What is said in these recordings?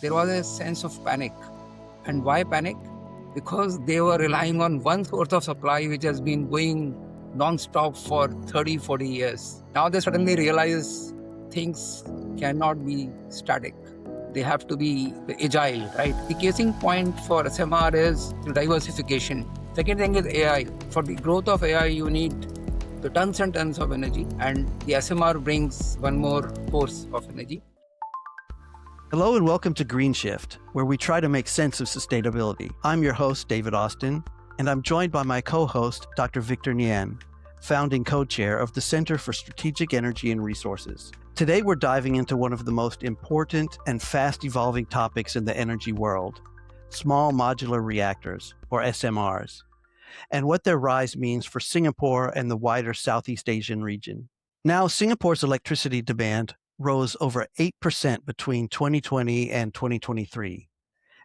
there was a sense of panic. And why panic? Because they were relying on one source of supply which has been going non-stop for 30, 40 years. Now they suddenly realize things cannot be static. They have to be agile, right? The casing point for SMR is the diversification. Second thing is AI. For the growth of AI, you need the tons and tons of energy, and the SMR brings one more source of energy. Hello and welcome to Green Shift, where we try to make sense of sustainability. I'm your host, David Austin, and I'm joined by my co-host, Dr. Victor Nian, founding co-chair of the Center for Strategic Energy and Resources. Today, we're diving into one of the most important and fast-evolving topics in the energy world, small modular reactors, or SMRs, and what their rise means for Singapore and the wider Southeast Asian region. Now, Singapore's electricity demand rose over 8% between 2020 and 2023.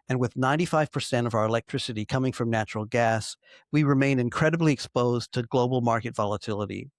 And with 95% of our electricity coming from natural gas, we remain incredibly exposed to global market volatility.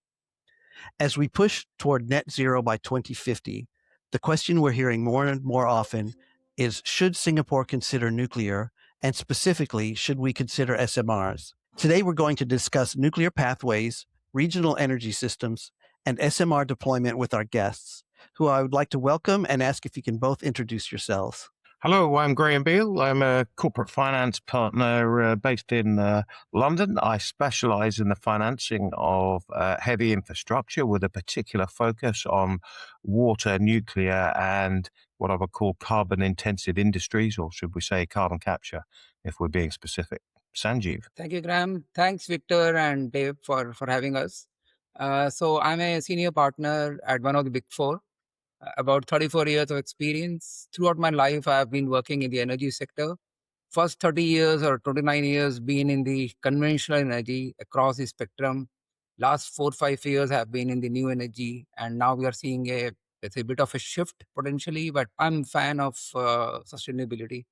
As we push toward net zero by 2050, the question we're hearing more and more often is, should Singapore consider nuclear? And specifically, should we consider SMRs? Today, we're going to discuss nuclear pathways, regional energy systems, and SMR deployment with our guests, who I would like to welcome and ask if you can both introduce yourselves. Hello, I'm Graham Beale. I'm a corporate finance partner based in London. I specialize in the financing of heavy infrastructure with a particular focus on water, nuclear, and what I would call carbon-intensive industries, or should we say carbon capture, if we're being specific. Sanjeev. Thank you, Graham. Thanks, Victor and Dave, for having us. So I'm a senior partner at one of the Big Four. About 34 years of experience. Throughout my life, I have been working in the energy sector. First 30 years or 29 years been in the conventional energy across the spectrum. Last 4-5 years have been in the new energy. And now we are seeing it's a bit of a shift potentially, but I'm a fan of sustainability.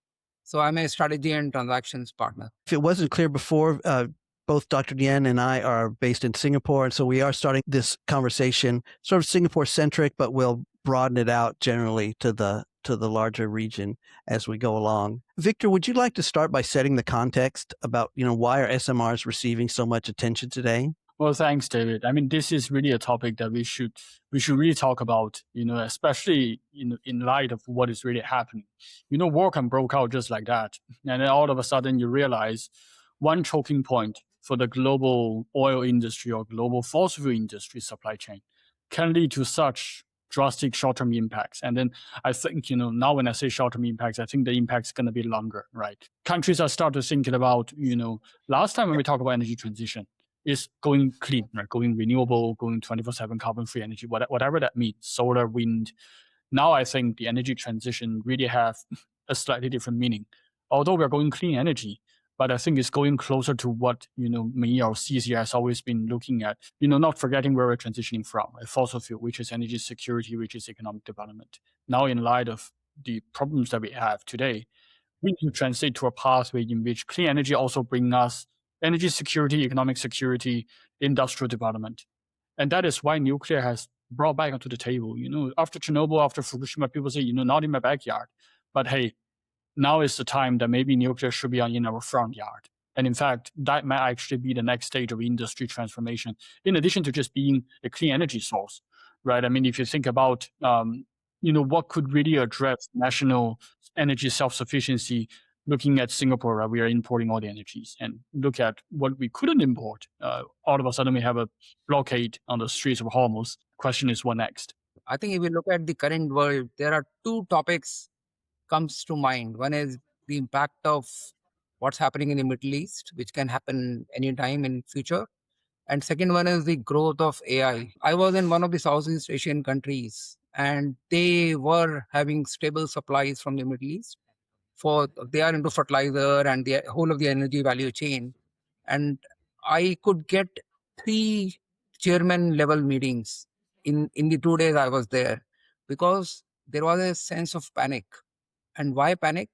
So I'm a strategy and transactions partner. If it wasn't clear before, both Dr. Nian and I are based in Singapore, and so we are starting this conversation sort of Singapore-centric, but we'll broaden it out generally to the larger region as we go along. Victor, would you like to start by setting the context about, why are SMRs receiving so much attention today? Well, thanks, David. I mean, this is really a topic that we should really talk about, especially in light of what is really happening. War can break out just like that. And then all of a sudden you realize one choking point for the global oil industry or global fossil fuel industry supply chain can lead to such drastic short-term impacts. And then I think, now when I say short-term impacts, I think the impact is going to be longer, right? Countries are starting to thinking about, last time when we talk about energy transition, is going clean, right? Going renewable, going 24/7 carbon-free energy, whatever that means, solar, wind. Now I think the energy transition really have a slightly different meaning. Although we're going clean energy, but I think it's going closer to what, me or CC has always been looking at, not forgetting where we're transitioning from, right? Fossil fuel, which is energy security, which is economic development. Now, in light of the problems that we have today, we need to translate to a pathway in which clean energy also brings us energy security, economic security, industrial development. And that is why nuclear has brought back onto the table. After Chernobyl, after Fukushima, people say, not in my backyard. But hey, now is the time that maybe nuclear should be in our front yard. And in fact, that might actually be the next stage of industry transformation, in addition to just being a clean energy source, right? I mean, if you think about, what could really address national energy self-sufficiency, looking at Singapore, right, we are importing all the energies, and look at what we couldn't import. All of a sudden, we have a blockade on the streets of Hormuz. Question is, what next? I think if we look at the current world, there are two topics comes to mind. One is the impact of what's happening in the Middle East, which can happen anytime in future. And second one is the growth of AI. I was in one of the Southeast Asian countries, and they were having stable supplies from the Middle East. They are into fertilizer and the whole of the energy value chain. And I could get 3 chairman level meetings in the 2 days I was there, because there was a sense of panic. And why panic?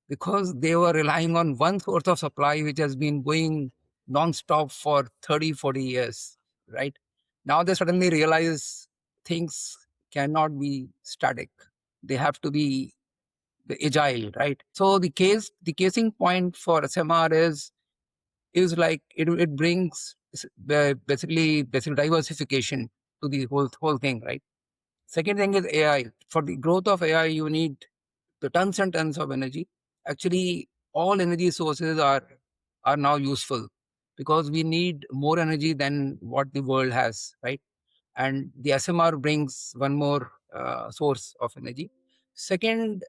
Because they were relying on one source of supply which has been going non-stop for 30, 40 years, right? Now they suddenly realize things cannot be static. They have to be agile, right? So the casing point for SMR is like it brings basically diversification to the whole thing, right? Second thing is AI. For the growth of AI, you need the tons and tons of energy. Actually, all energy sources are now useful because we need more energy than what the world has, right? And the SMR brings one more source of energy. Second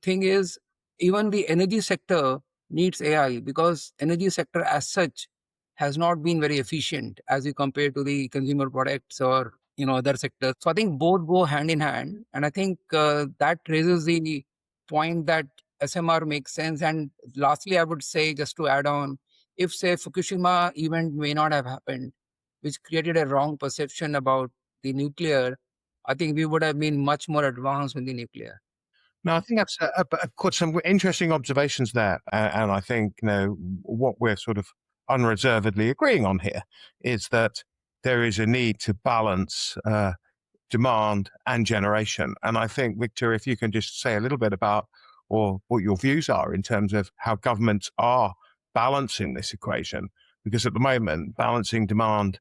thing is, even the energy sector needs AI because energy sector as such has not been very efficient as you compare to the consumer products or other sectors. So I think both go hand in hand, and I think that raises the point that SMR makes sense. And lastly, I would say, just to add on, if say Fukushima event may not have happened, which created a wrong perception about the nuclear, I think we would have been much more advanced with the nuclear. No, I think that's quite some interesting observations there, and I think what we're sort of unreservedly agreeing on here is that there is a need to balance demand and generation. And I think, Victor, if you can just say a little bit about or what your views are in terms of how governments are balancing this equation, because at the moment balancing demand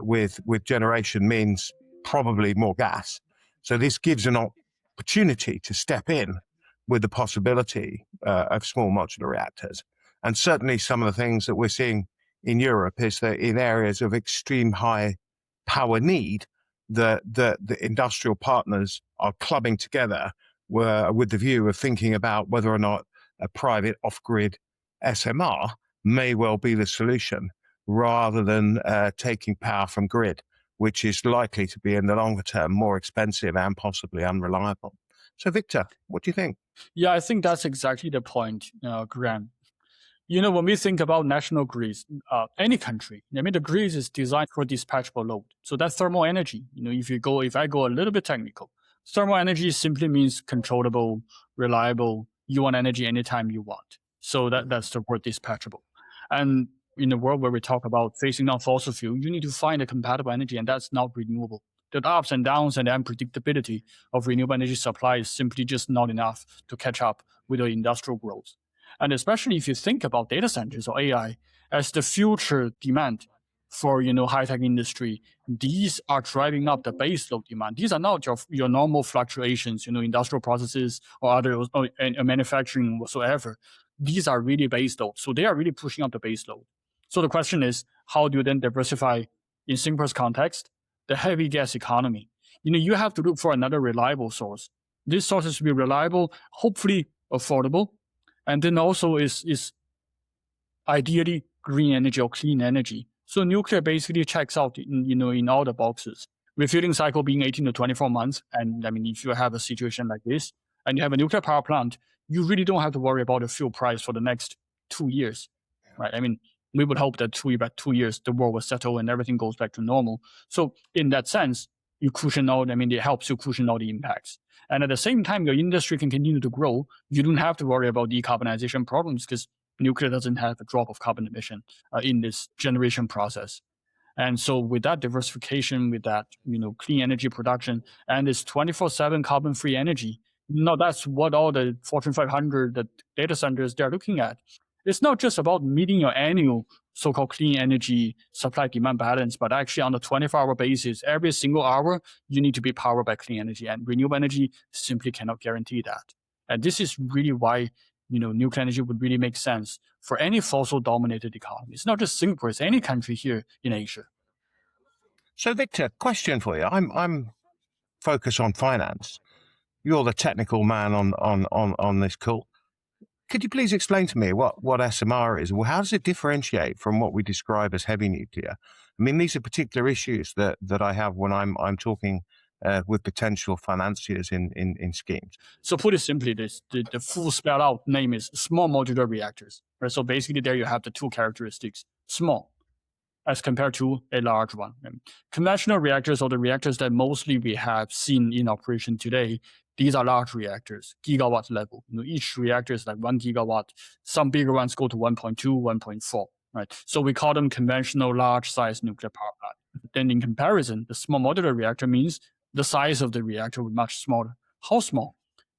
with generation means probably more gas. So this gives an opportunity to step in with the possibility of small modular reactors. And certainly some of the things that we're seeing in Europe is that in areas of extreme high power need, the industrial partners are clubbing together with the view of thinking about whether or not a private off-grid SMR may well be the solution, rather than taking power from grid, which is likely to be in the longer term more expensive and possibly unreliable. So, Victor, what do you think? Yeah, I think that's exactly the point, Graham. When we think about national grids, any country, the grid is designed for dispatchable load. So that's thermal energy. If I go a little bit technical, thermal energy simply means controllable, reliable. You want energy anytime you want. So that's the word dispatchable. And in a world where we talk about phasing out fossil fuel, you need to find a compatible energy, and that's not renewable. The ups and downs and the unpredictability of renewable energy supply is simply just not enough to catch up with the industrial growth. And especially if you think about data centers or AI as the future demand for high-tech industry, these are driving up the base load demand. These are not your normal fluctuations, industrial processes or other or manufacturing whatsoever. These are really base load. So they are really pushing up the base load. So the question is, how do you then diversify in Singapore's context, the heavy gas economy? You have to look for another reliable source. This source is to be reliable, hopefully affordable, and then also is ideally green energy or clean energy. So nuclear basically checks out in all the boxes. Refueling cycle being 18 to 24 months. And if you have a situation like this and you have a nuclear power plant, you really don't have to worry about the fuel price for the next 2 years, right? We would hope that 2 years, the world will settle and everything goes back to normal. So in that sense, you cushion out, it helps you cushion all the impacts. And at the same time, your industry can continue to grow. You don't have to worry about decarbonization problems because nuclear doesn't have a drop of carbon emission in this generation process. And so with that diversification, with that, clean energy production and this 24/7 carbon-free energy, that's what all the Fortune 500, the data centers, they're looking at. It's not just about meeting your annual so-called clean energy supply-demand balance, but actually on a 24-hour basis, every single hour, you need to be powered by clean energy. And renewable energy simply cannot guarantee that. And this is really why nuclear energy would really make sense for any fossil-dominated economy. It's not just Singapore; it's any country here in Asia. So, Victor, question for you. I'm focused on finance. You're the technical man on this call. Could you please explain to me what SMR is? Well, how does it differentiate from what we describe as heavy nuclear? These are particular issues that I have when I'm talking with potential financiers in schemes. So put it simply, the full spelled out name is small modular reactors. Right? So basically there you have the two characteristics, small as compared to a large one. And conventional reactors, or the reactors that mostly we have seen in operation today, these are large reactors, gigawatt level. Each reactor is like 1 gigawatt. Some bigger ones go to 1.2, 1.4. Right? So we call them conventional large-size nuclear power plant. Then in comparison, the small modular reactor means the size of the reactor was much smaller. How small?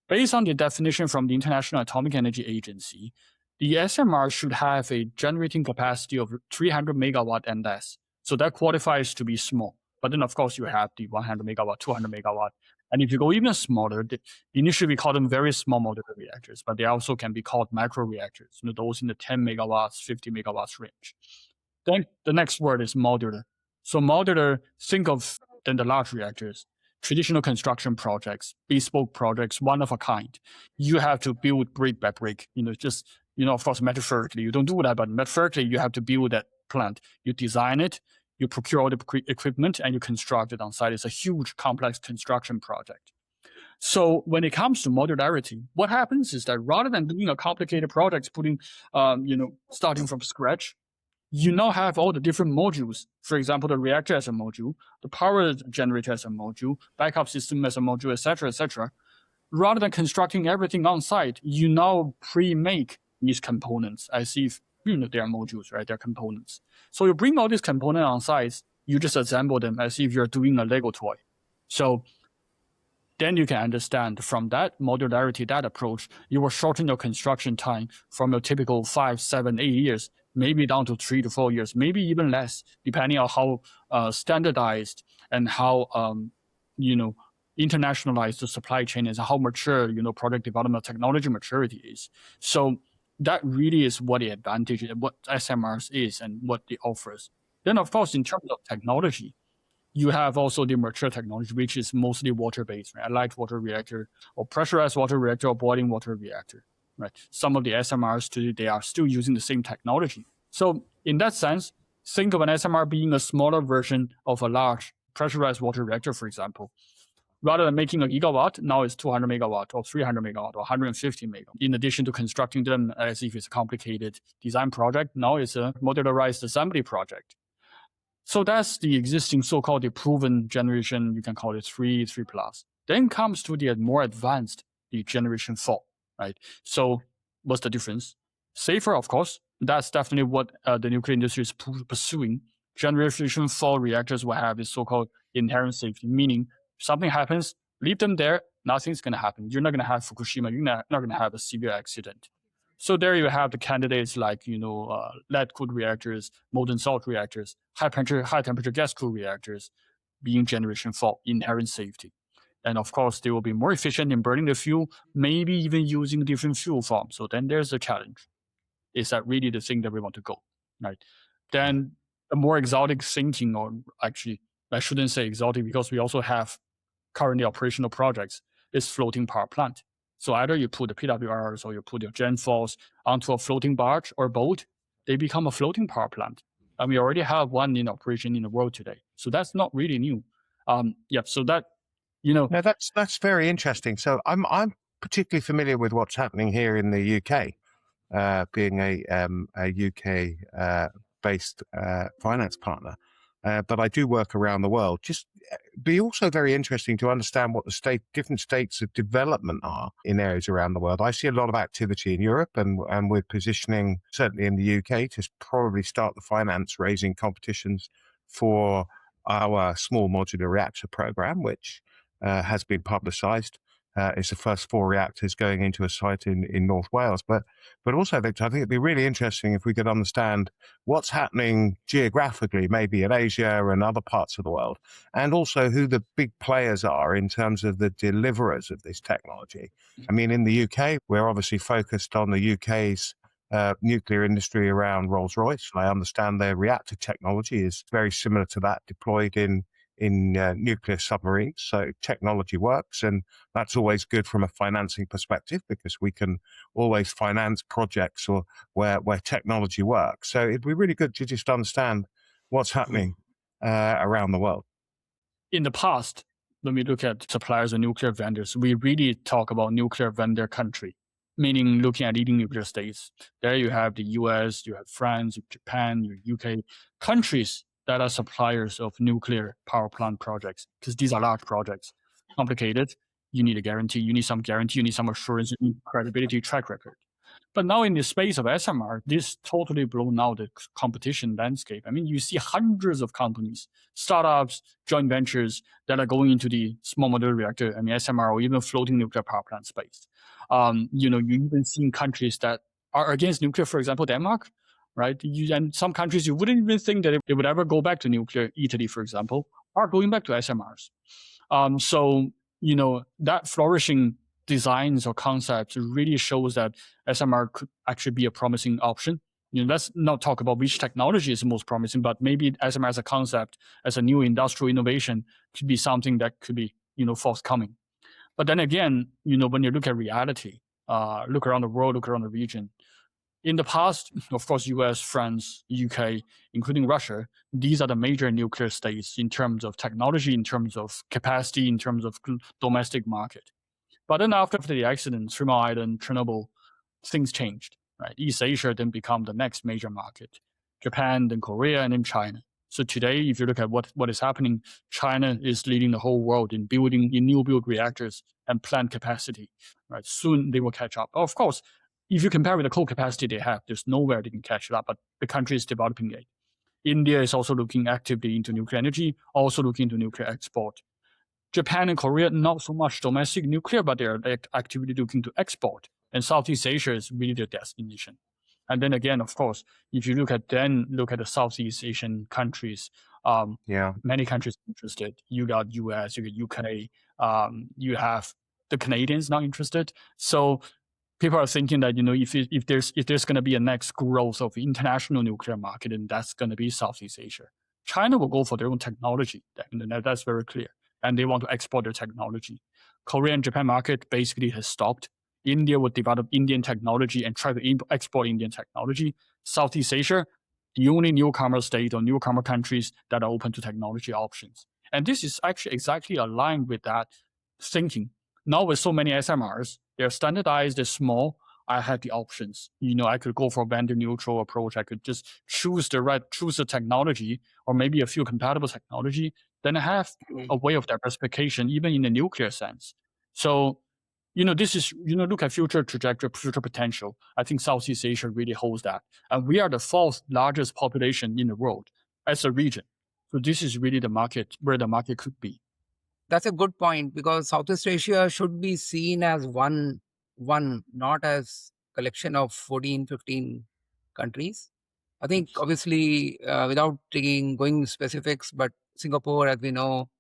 Based on the definition from the International Atomic Energy Agency, the SMR should have a generating capacity of 300 megawatt and less. So that qualifies to be small. But then, of course, you have the 100 megawatt, 200 megawatt. And if you go even smaller, initially we call them very small modular reactors, but they also can be called micro reactors, those in the 10 megawatts, 50 megawatts range. Then the next word is modular. So modular, think of then the large reactors, traditional construction projects, bespoke projects, one of a kind. You have to build brick by brick, of course, metaphorically, you don't do that, but metaphorically, you have to build that plant. You design it, you procure all the equipment, and you construct it on site. It's a huge, complex construction project. So when it comes to modularity, what happens is that rather than doing a complicated project, starting from scratch, you now have all the different modules. For example, the reactor as a module, the power generator as a module, backup system as a module, etc., etc. Rather than constructing everything on site, you now pre-make these components as if they are modules, right? They're components. So you bring all these components on site, you just assemble them as if you're doing a Lego toy. So then you can understand from that modularity, that approach, you will shorten your construction time from your typical 5, 7, 8 years, maybe down to 3 to 4 years, maybe even less, depending on how standardized and how internationalized the supply chain is, and how mature product development technology maturity is. So that really is what the advantage, what SMRs is, and what it offers. Then, of course, in terms of technology, you have also the mature technology, which is mostly water-based, right? A light water reactor, or pressurized water reactor, or boiling water reactor, right? Some of the SMRs today, they are still using the same technology. So in that sense, think of an SMR being a smaller version of a large pressurized water reactor, for example. Rather than making a gigawatt, now it's 200 megawatt or 300 megawatt or 150 megawatt. In addition to constructing them as if it's a complicated design project, now it's a modularized assembly project. So that's the existing so-called the proven generation. You can call it 3 plus. Then comes to the more advanced, the generation 4, right? So what's the difference? Safer, of course. That's definitely what the nuclear industry is pursuing. Generation 4 reactors will have this so-called inherent safety, meaning something happens, leave them there, nothing's going to happen. You're not going to have Fukushima. You're not going to have a severe accident. So there you have the candidates like, lead-cooled reactors, molten salt reactors, high-temperature gas-cooled reactors being generation 4, inherent safety. And of course, they will be more efficient in burning the fuel, maybe even using different fuel forms. So then there's a challenge. Is that really the thing that we want to go, right? Then a more exotic thinking, or actually, I shouldn't say exotic because we also have currently operational projects, is floating power plant. So either you put the PWRs or you put your Gen 4s onto a floating barge or boat, they become a floating power plant. And we already have one in operation in the world today. So that's not really new. So that, Now that's very interesting. So I'm particularly familiar with what's happening here in the UK, being a UK based finance partner. But I do work around the world. Just be also very interesting to understand what the different states of development are in areas around the world. I see a lot of activity in Europe, and we're positioning certainly in the UK to probably start the finance raising competitions for our small modular reactor program, which has been publicized. It's the first 4 reactors going into a site in North Wales. But also, Victor, I think it'd be really interesting if we could understand what's happening geographically, maybe in Asia and other parts of the world, and also who the big players are in terms of the deliverers of this technology. I mean, in the UK, we're obviously focused on the UK's nuclear industry around Rolls-Royce. I understand their reactor technology is very similar to that deployed in nuclear submarines. So technology works, and that's always good from a financing perspective because we can always finance projects or where technology works. So it'd be really good to just understand what's happening around the world. In the past, when we look at suppliers and nuclear vendors, we really talk about nuclear vendor country, meaning looking at leading nuclear states. There you have the US, you have France, you have Japan, you have UK, countries that are suppliers of nuclear power plant projects, because these are large projects, complicated. You need a guarantee, you need some assurance, you need credibility, track record. But now in the space of SMR, this totally blown out the competition landscape. I mean, you see hundreds of companies, startups, joint ventures that are going into the small modular reactor, I mean, SMR, or even floating nuclear power plant space. You even see in countries that are against nuclear, for example, Denmark, right? And some countries you wouldn't even think that they would ever go back to nuclear. Italy, for example, are going back to SMRs. So that flourishing designs or concepts really shows that SMR could actually be a promising option. Let's not talk about which technology is most promising, but maybe SMR as a concept, as a new industrial innovation, could be something that could be forthcoming. But then again, when you look at reality, look around the world, look around the region. In the past, of course, US, France, UK, including Russia, these are the major nuclear states in terms of technology, in terms of capacity, in terms of domestic market. But then after the accidents, 3 Mile Island, Chernobyl, things changed, right? East Asia then become the next major market. Japan, then Korea, and then China. So today, if you look at what is happening, China is leading the whole world in building in new build reactors and plant capacity, right? Soon they will catch up. Of course, if you compare with the coal capacity they have, there's nowhere they can catch it up, but the country is developing it. India is also looking actively into nuclear energy, also looking into nuclear export. Japan and Korea, not so much domestic nuclear, but they're actively looking to export. And Southeast Asia is really their destination. And then again, of course, if you look at the Southeast Asian countries, many countries interested. You got US, you got UK, you have the Canadians not interested. So people are thinking that if there's going to be a next growth of international nuclear market, and that's going to be Southeast Asia. China will go for their own technology. That's very clear, and they want to export their technology. Korea and Japan market basically has stopped. India would develop Indian technology and try to export Indian technology. Southeast Asia, the only newcomer state or newcomer countries that are open to technology options. And this is actually exactly aligned with that thinking. Now with so many SMRs, they're standardized, they're small. I have the options. I could go for a vendor neutral approach. I could just choose the technology, or maybe a few compatible technology. Then I have a way of diversification, even in the nuclear sense. So, this is, look at future trajectory, future potential. I think Southeast Asia really holds that. And we are the 4th largest population in the world as a region. So this is really the market, where the market could be. That's a good point, because Southeast Asia should be seen as one, not as collection of 14, 15 countries. I think obviously, without going specifics, but Singapore, as we know,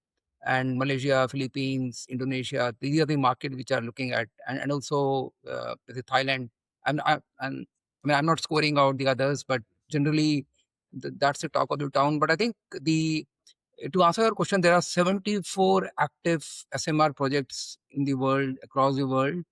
and Malaysia, Philippines, Indonesia, these are the markets which are looking at, and also Thailand. I mean, I'm not scoring out the others, but generally that's the talk of the town. But I think to answer your question, there are 74 active SMR projects in the world, across the world,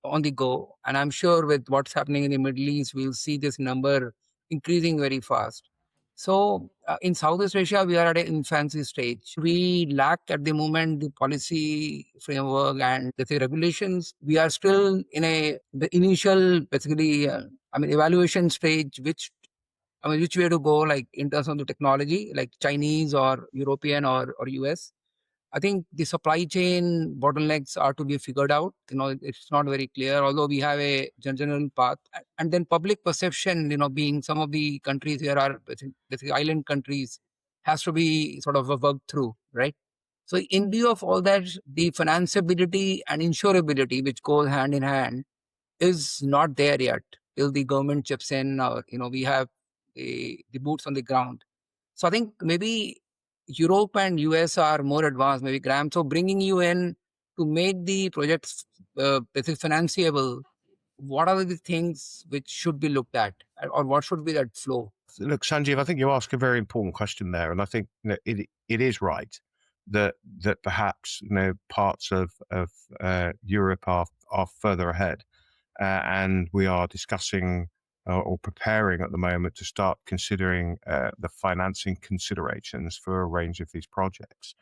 on the go. And I'm sure with what's happening in the Middle East, we'll see this number increasing very fast. So in Southeast Asia, we are at an infancy stage. We lack at the moment the policy framework and the regulations. We are still in the initial, basically, evaluation stage, which way to go, like in terms of the technology, like Chinese or European or US. I think the supply chain bottlenecks are to be figured out. It's not very clear, although we have a general path. And then public perception, being some of the countries here are basically island countries, has to be sort of worked through, right? So in view of all that, the financeability and insurability, which goes hand in hand, is not there yet till the government chips in, or we have the boots on the ground. So I think maybe Europe and US are more advanced, maybe Graham. So bringing you in to make the projects financeable, what are the things which should be looked at, or what should be that flow? Look, Sanjeev, I think you ask a very important question there, and I think it is right that perhaps parts of Europe are further ahead, and we are discussing or preparing at the moment to start considering the financing considerations for a range of these projects.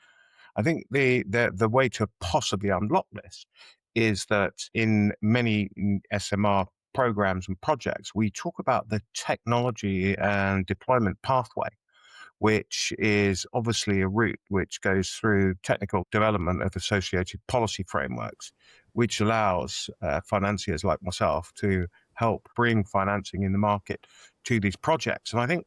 I think the way to possibly unlock this is that in many SMR programs and projects, we talk about the technology and deployment pathway, which is obviously a route which goes through technical development of associated policy frameworks, which allows financiers like myself to help bring financing in the market to these projects. And I think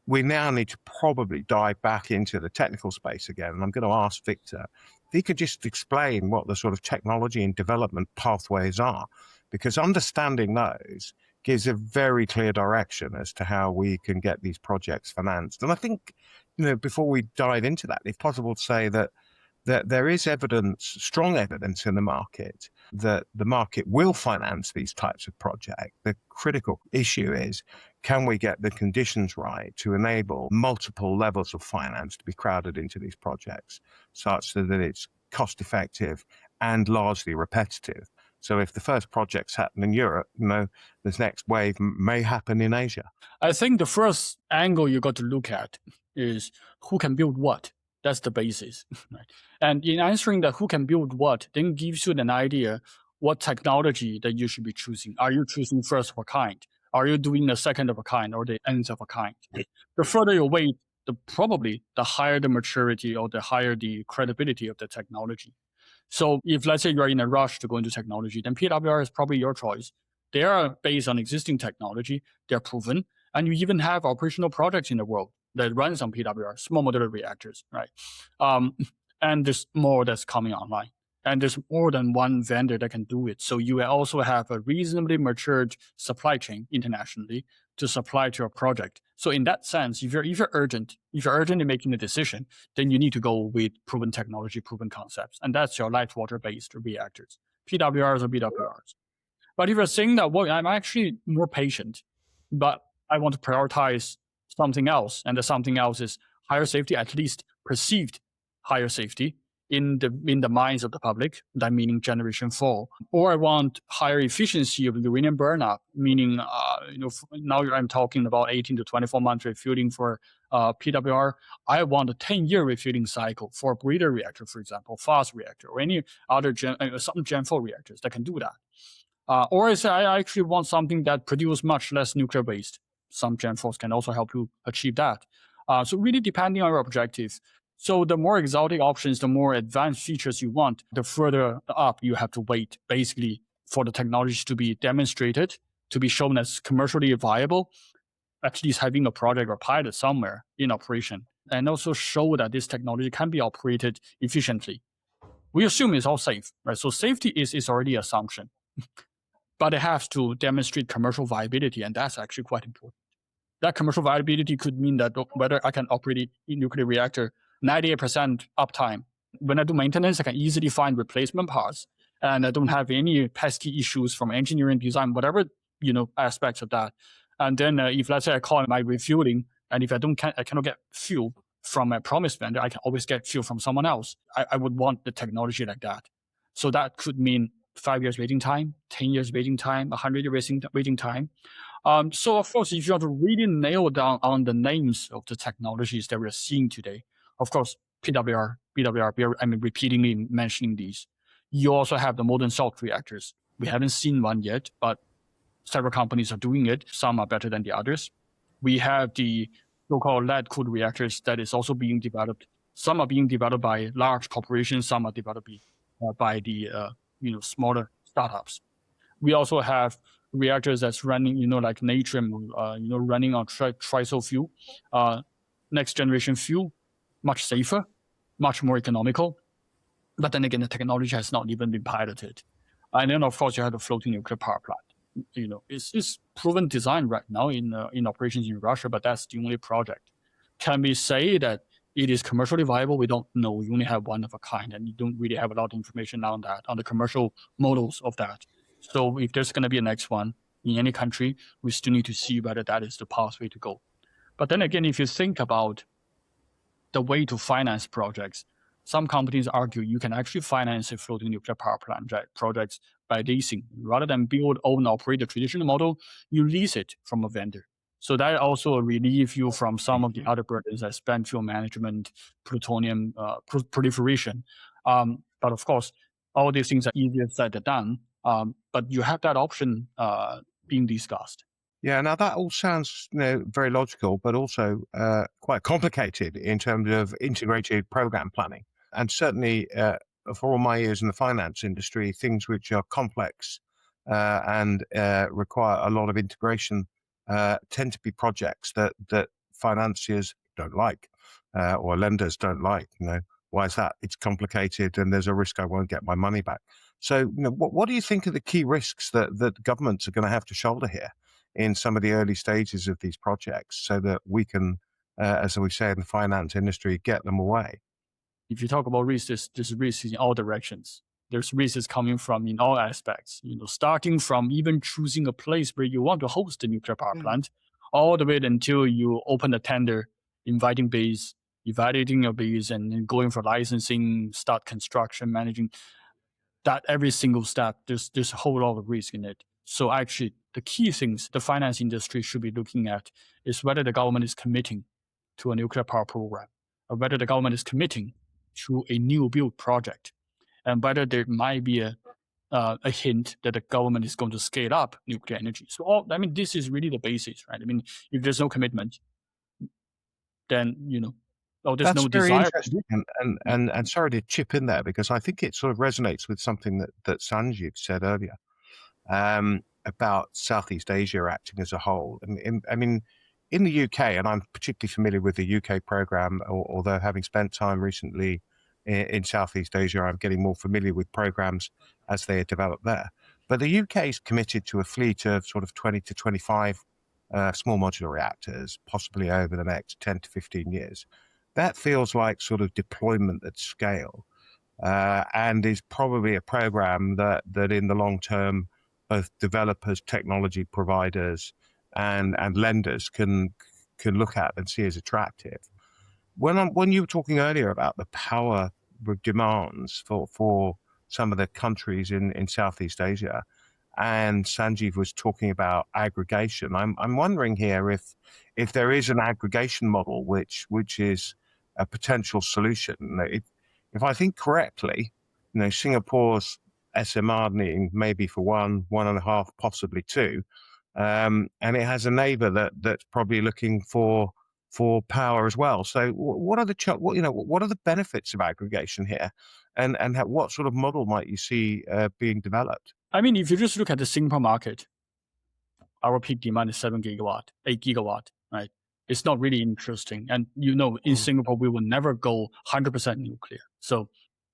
we now need to probably dive back into the technical space again. And I'm going to ask Victor if he could just explain what the sort of technology and development pathways are, because understanding those gives a very clear direction as to how we can get these projects financed. And I think, before we dive into that, if possible to say that there is evidence, strong evidence in the market that the market will finance these types of projects. The critical issue is, can we get the conditions right to enable multiple levels of finance to be crowded into these projects such that it's cost effective and largely repetitive? So if the first projects happen in Europe, this next wave may happen in Asia. I think the first angle you got to look at is who can build what. That's the basis. Right? And in answering that who can build what, then gives you an idea what technology that you should be choosing. Are you choosing first of a kind? Are you doing the second of a kind or the nth of a kind? The further you wait, probably the higher the maturity or the higher the credibility of the technology. So if, let's say, you're in a rush to go into technology, then PWR is probably your choice. They are based on existing technology. They're proven. And you even have operational projects in the world that runs on PWR, small modular reactors, right? And there's more that's coming online. And there's more than one vendor that can do it. So you also have a reasonably matured supply chain internationally to supply to your project. So in that sense, if you're urgent in making a decision, then you need to go with proven technology, proven concepts. And that's your light water-based reactors, PWRs or BWRs. But if you're saying that, well, I'm actually more patient, but I want to prioritize something else, and the something else is higher safety, at least perceived higher safety in the minds of the public, that meaning generation 4. Or I want higher efficiency of uranium burnup, meaning now I'm talking about 18 to 24 months refueling for PWR. I want a 10-year refueling cycle for a breeder reactor, for example, fast reactor, or any other some Gen 4 reactors that can do that. Or I say I actually want something that produces much less nuclear waste. Some Gen 4s can also help you achieve that. So really depending on your objective. So the more exotic options, the more advanced features you want, the further up you have to wait, basically, for the technology to be demonstrated, to be shown as commercially viable, at least having a project or pilot somewhere in operation, and also show that this technology can be operated efficiently. We assume it's all safe, right? So safety is already an assumption, but it has to demonstrate commercial viability, and that's actually quite important. That commercial viability could mean that whether I can operate a nuclear reactor 98% uptime. When I do maintenance, I can easily find replacement parts, and I don't have any pesky issues from engineering, design, whatever aspects of that. And then if, let's say, I call my refueling, and if I cannot get fuel from my promised vendor, I can always get fuel from someone else. I would want the technology like that. So that could mean 5 years waiting time, 10 years waiting time, 100 years waiting time. So of course, if you want to really nail down on the names of the technologies that we're seeing today, of course, PWR, BWR, I'm repeatedly mentioning these. You also have the molten salt reactors. We haven't seen one yet, but several companies are doing it. Some are better than the others. We have the so-called lead-cooled reactors that is also being developed. Some are being developed by large corporations. Some are developed by the smaller startups. We also have reactors that's running, like natrium, running on trisul fuel, next generation fuel, much safer, much more economical. But then again, the technology has not even been piloted. And then, of course, you have the floating nuclear power plant. It's proven design right now in operations in Russia, but that's the only project. Can we say that it is commercially viable? We don't know. You only have one of a kind, and you don't really have a lot of information on that, on the commercial models of that. So if there's going to be a next one in any country, we still need to see whether that is the pathway to go. But then again, if you think about the way to finance projects, some companies argue you can actually finance a floating nuclear power plant projects by leasing. Rather than build, own, operate the traditional model, you lease it from a vendor. So that also relieves you from some of the other burdens like spent fuel management, plutonium proliferation. But of course, all these things are easier said than done. But you have that option being discussed. Yeah, now that all sounds very logical, but also quite complicated in terms of integrated program planning. And certainly for all my years in the finance industry, things which are complex and require a lot of integration tend to be projects that financiers don't like or lenders don't like. Why is that? It's complicated and there's a risk I won't get my money back. So, what do you think are the key risks that governments are going to have to shoulder here in some of the early stages of these projects so that we can, as we say in the finance industry, get them away? If you talk about risks, there's risks in all directions. There's risks coming from in all aspects, starting from even choosing a place where you want to host the nuclear power plant, all the way until you open a tender, inviting bids, evaluating your bids, and then going for licensing, start construction, managing that every single step. There's a whole lot of risk in it. So actually, the key things the finance industry should be looking at is whether the government is committing to a nuclear power program, or whether the government is committing to a new build project, and whether there might be a hint that the government is going to scale up nuclear energy. So, this is really the basis, right? If there's no commitment, then there's That's no very desire. interesting, and sorry to chip in there because I think it sort of resonates with something that Sanjeev said earlier about Southeast Asia acting as a whole. In the UK, and I'm particularly familiar with the UK program, although having spent time recently in Southeast Asia, I'm getting more familiar with programs as they are developed there. But the UK is committed to a fleet of sort of 20 to 25 small modular reactors, possibly over the next 10 to 15 years. That feels like sort of deployment at scale, and is probably a program that in the long term, both developers, technology providers, and lenders can look at and see as attractive. When you were talking earlier about the power demands for some of the countries in Southeast Asia, and Sanjeev was talking about aggregation, I'm wondering here if there is an aggregation model which is a potential solution. If I think correctly, Singapore's SMR needing maybe for one and a half, possibly two, and it has a neighbour that's probably looking for power as well. So, what are the benefits of aggregation here, and what sort of model might you see being developed? If you just look at the Singapore market, our peak demand is 7 gigawatt, 8 gigawatt, right? It's not really interesting. And in Singapore, we will never go 100% nuclear. So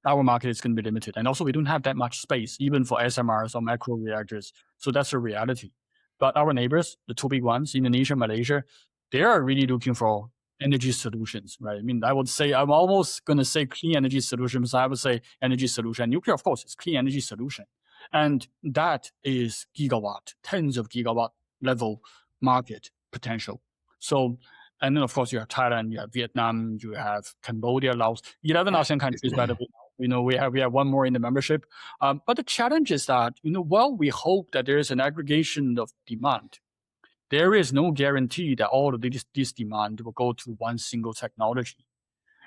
our market is going to be limited. And also we don't have that much space, even for SMRs or macro reactors. So that's a reality. But our neighbors, the two big ones, Indonesia, Malaysia, they are really looking for energy solutions, right? I would say, I'm almost going to say clean energy solutions. I would say energy solution. Nuclear, of course, is clean energy solution. And that is gigawatt, tens of gigawatt level market potential. So, and then of course you have Thailand, you have Vietnam, you have Cambodia, Laos, 11 ASEAN countries, by the way. We have one more in the membership. But the challenge is that, while we hope that there is an aggregation of demand, there is no guarantee that all of this demand will go to one single technology.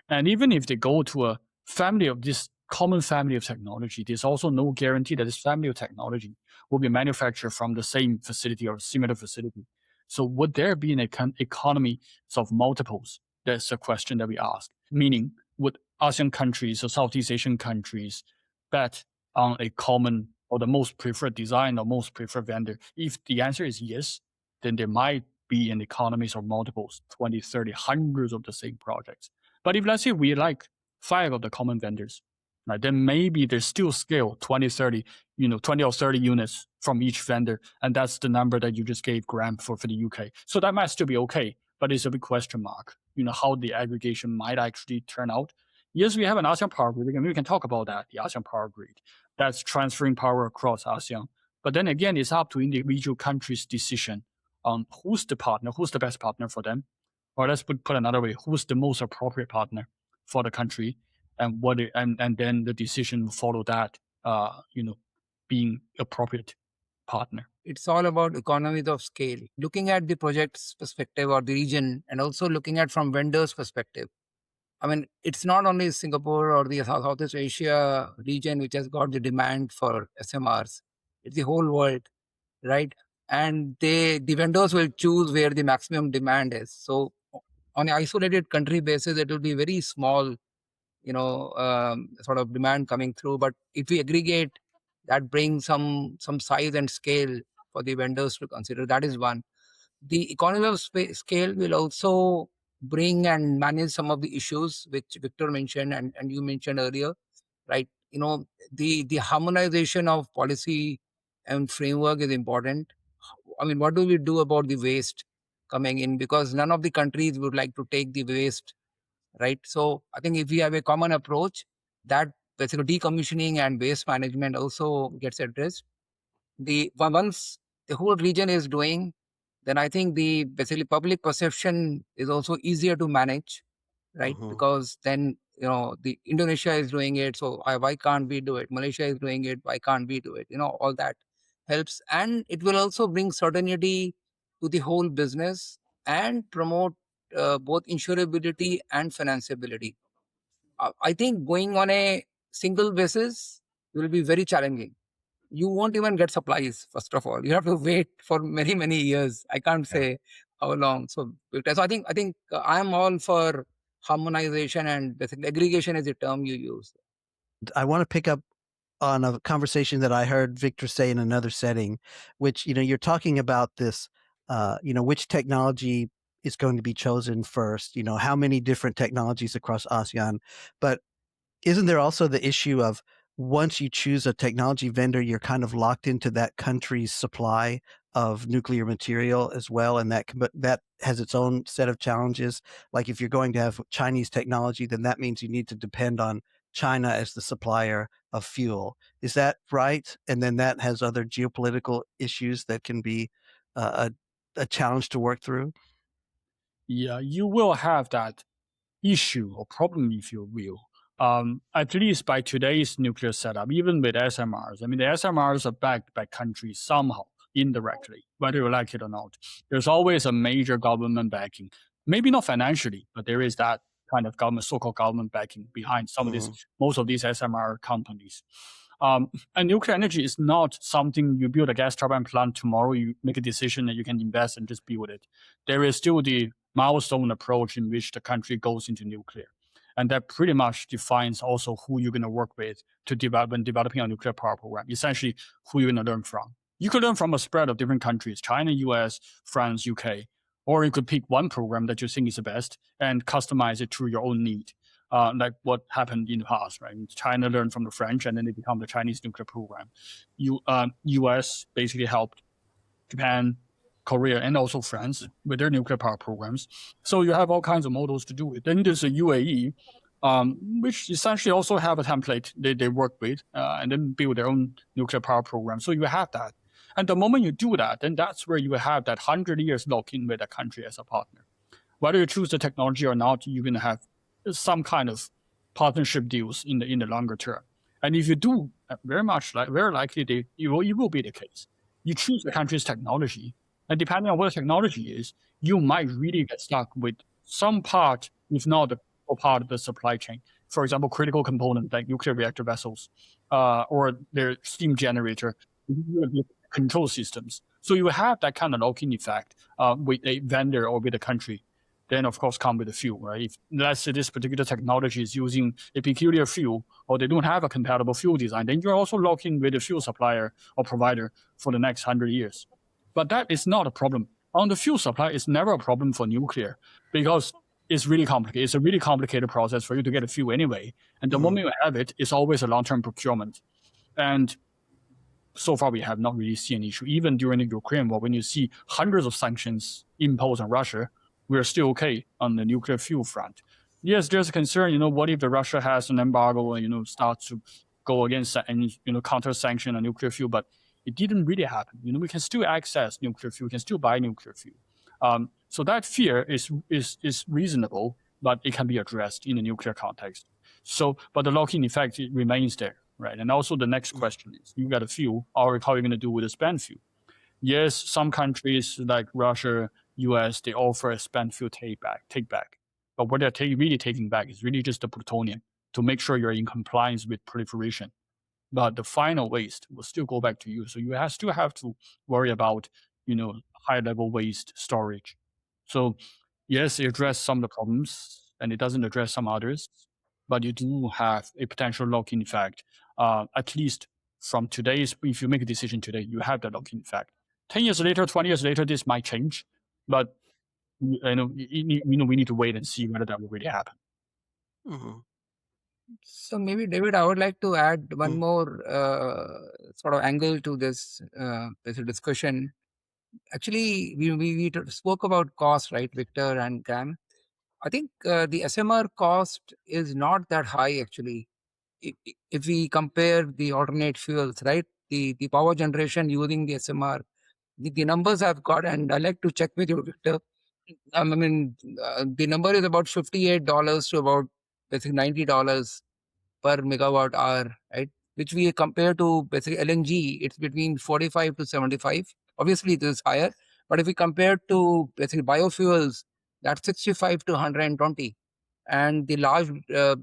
And even if they go to a family of this common family of technology, there's also no guarantee that this family of technology will be manufactured from the same facility or similar facility. So would there be an economy of multiples? That's a question that we ask. Meaning, would ASEAN countries or Southeast Asian countries bet on a common or the most preferred design or most preferred vendor? If the answer is yes, then there might be an economies of multiples, 20, 30, hundreds of the same projects. But if let's say we like 5 of the common vendors, right, then maybe there's still scale 20, 30, 20 or 30 units from each vendor. And that's the number that you just gave, Graham, for the UK. So that might still be okay, but it's a big question mark, how the aggregation might actually turn out. Yes, we have an ASEAN power grid, and we can talk about that, the ASEAN power grid, that's transferring power across ASEAN. But then again, it's up to individual countries' decision on who's the partner, who's the best partner for them. Or let's put another way, who's the most appropriate partner for the country, and and then the decision will follow that, being appropriate partner. It's all about economies of scale, looking at the project's perspective or the region, and also looking at from vendors' perspective. It's not only Singapore or the Southeast Asia region which has got the demand for SMRs. It's the whole world, right? And the vendors will choose where the maximum demand is. So on an isolated country basis, it will be very small, sort of demand coming through. But if we aggregate that brings some size and scale for the vendors to consider. That is one. The economy of scale will also bring and manage some of the issues which Victor mentioned and you mentioned earlier, right? The harmonization of policy and framework is important. I mean, what do we do about the waste coming in? Because none of the countries would like to take the waste, right? So I think if we have a common approach, that basically decommissioning and waste management also gets addressed. Once the whole region is doing, then I think the basically public perception is also easier to manage, right? Hmm. Because then the Indonesia is doing it, so why can't we do it? Malaysia is doing it, why can't we do it? All that helps, and it will also bring certainty to the whole business and promote both insurability and financeability. I think going on a single basis will be very challenging. You won't even get supplies. First of all, you have to wait for many years. I can't Yeah. say how long. So I think I'm all for harmonization, and basically aggregation is the term you use. I want to pick up on a conversation that I heard Victor say in another setting, which, you're talking about this, which technology is going to be chosen first, how many different technologies across ASEAN. But isn't there also the issue of once you choose a technology vendor, you're kind of locked into that country's supply of nuclear material as well, and but that has its own set of challenges. Like if you're going to have Chinese technology, then that means you need to depend on China as the supplier of fuel. Is that right? And then that has other geopolitical issues that can be a challenge to work through. Yeah, you will have that issue or problem, if you will. At least by today's nuclear setup, even with SMRs, I mean, the SMRs are backed by countries somehow, indirectly, whether you like it or not. There's always a major government backing. Maybe not financially, but there is that kind of government, so-called government backing behind some of these, Mhm. most of these SMR companies. And nuclear energy is not something you build a gas turbine plant tomorrow, you make a decision and you can invest and just build it. There is still the milestone approach in which the country goes into nuclear. And that pretty much defines also who you're going to work with to develop when developing a nuclear power program, essentially who you're going to learn from. You could learn from a spread of different countries, China, US, France, UK, or you could pick one program that you think is the best and customize it to your own need. Like what happened in the past, right? China learned from the French and then they become the Chinese nuclear program. US basically helped Japan, Korea, and also France with their nuclear power programs. So you have all kinds of models to do it. Then there's a UAE, which essentially also have a template they work with and then build their own nuclear power program. So you have that. And the moment you do that, then that's where you have that 100 years lock-in with a country as a partner. Whether you choose the technology or not, you're going to have some kind of partnership deals in the longer term. And if you do, very likely it will be the case. You choose the country's technology, and depending on what the technology is, you might really get stuck with some part, if not the whole part of the supply chain. For example, critical components like nuclear reactor vessels or their steam generator, control systems. So you have that kind of lock-in effect with a vendor or with a country. Then of course come with the fuel, right? If let's say this particular technology is using a peculiar fuel or they don't have a compatible fuel design, then you're also locked in with the fuel supplier or provider for the next 100 years. But that is not a problem. On the fuel supply, it's never a problem for nuclear because it's really complicated. It's a really complicated process for you to get a fuel anyway. And the Mhm. moment you have it, it's always a long-term procurement. And so far we have not really seen an issue. Even during the Ukraine war, when you see hundreds of sanctions imposed on Russia, we're still okay on the nuclear fuel front. Yes, there's a concern, what if the Russia has an embargo and, starts to go against and, counter sanction on nuclear fuel, but it didn't really happen. We can still access nuclear fuel, we can still buy nuclear fuel. So that fear is reasonable, but it can be addressed in the nuclear context. So, but the lock-in effect remains there, right? And also the next question is, you got a fuel, or how are you going to do with the spent fuel? Yes, some countries like Russia, US, they offer a spent fuel take back. But what they're really taking back is really just the plutonium to make sure you're in compliance with proliferation. But the final waste will still go back to you. So you still have to worry about, high level waste storage. So yes, it addresses some of the problems and it doesn't address some others, but you do have a potential lock-in effect, at least from today's, if you make a decision today, you have that lock-in effect. 10 years later, 20 years later, this might change, but we need to wait and see whether that will really happen. Mhm. So maybe, David, I would like to add one Mm. more sort of angle to this discussion. Actually, we spoke about cost, right, Victor and Graham? I think the SMR cost is not that high, actually. If we compare the alternate fuels, right, the power generation using the SMR, the numbers I've got, and I'd like to check with you, Victor. I mean, the number is about $58 to about basically $90 per megawatt hour, right? Which we compare to basically LNG, it's between 45 to 75. Obviously, it is higher, but if we compare to basically biofuels, that's 65 to 120, and the large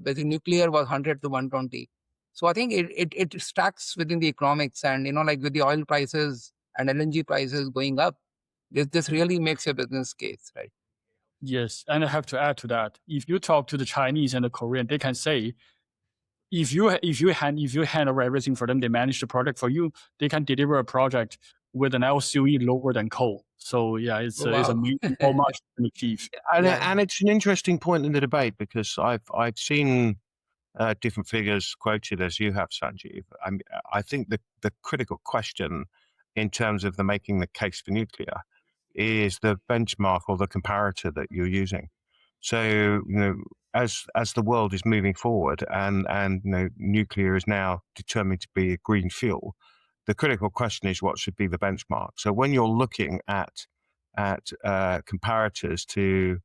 basic nuclear was 100 to 120. So I think it stacks within the economics, and like with the oil prices and LNG prices going up, this really makes a business case, right? Yes, and I have to add to that. If you talk to the Chinese and the Korean, they can say if you hand over everything for them, they manage the project for you. They can deliver a project with an LCOE lower than coal. So yeah, it's Oh, a wow. how much you can achieve. And it's an interesting point in the debate because I've seen different figures quoted as you have, Sanjeev. I think the critical question in terms of the making the case for nuclear is the benchmark or the comparator that you're using. So, as the world is moving forward and nuclear is now determined to be a green fuel, the critical question is what should be the benchmark. So when you're looking at comparators to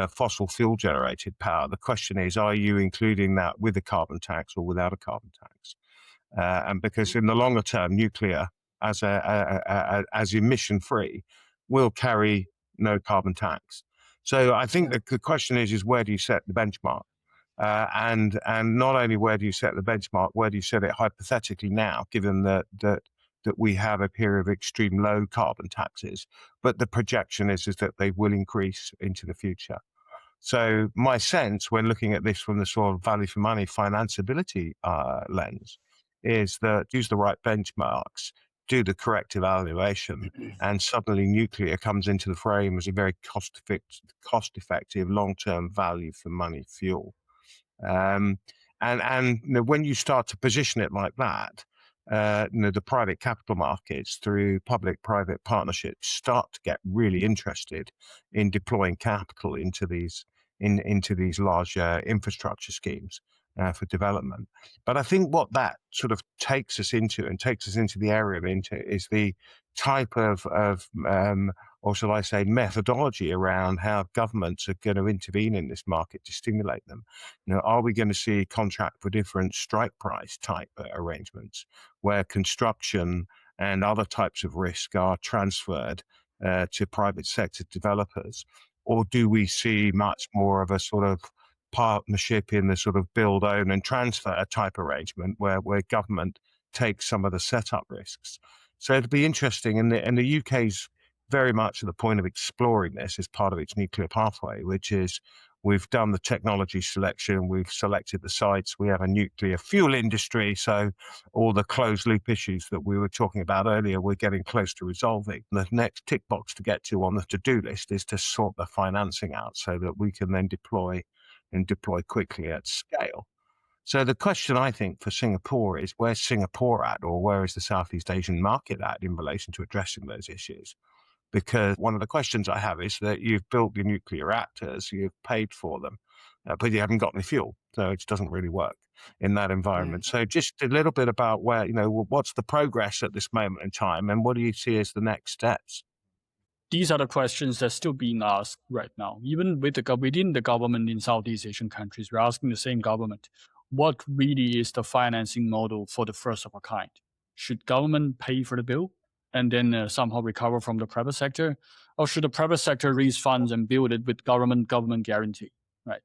fossil fuel generated power, the question is, are you including that with a carbon tax or without a carbon tax? And because in the longer term, nuclear as emission free will carry no carbon tax. So I think the question is where do you set the benchmark? And not only where do you set the benchmark, where do you set it hypothetically now, given that we have a period of extreme low carbon taxes, but the projection is that they will increase into the future. So my sense when looking at this from the sort of value for money financeability lens is that use the right benchmarks, do the correct evaluation, and suddenly nuclear comes into the frame as a very cost-effective long-term value for money fuel. And when you start to position it like that, the private capital markets through public-private partnerships start to get really interested in deploying capital into these large infrastructure schemes for development. But I think what that sort of takes us into the area is the type of or shall I say, methodology around how governments are going to intervene in this market to stimulate them. Are we going to see contract for different strike price type arrangements where construction and other types of risk are transferred to private sector developers? Or do we see much more of a sort of partnership in the sort of build, own and transfer type arrangement where government takes some of the setup risks? So it'll be interesting. And the UK's very much at the point of exploring this as part of its nuclear pathway, which is we've done the technology selection, we've selected the sites, we have a nuclear fuel industry. So all the closed loop issues that we were talking about earlier, we're getting close to resolving. The next tick box to get to on the to-do list is to sort the financing out so that we can then deploy quickly at scale. So the question I think for Singapore is where's Singapore at, or where is the Southeast Asian market at in relation to addressing those issues? Because one of the questions I have is that you've built your nuclear reactors, you've paid for them, but you haven't got any fuel. So it doesn't really work in that environment. So just a little bit about where, what's the progress at this moment in time and what do you see as the next steps? These are the questions that's still being asked right now. Even within the government in Southeast Asian countries, we're asking the same government, what really is the financing model for the first of a kind? Should government pay for the bill and then somehow recover from the private sector? Or should the private sector raise funds and build it with government guarantee, right?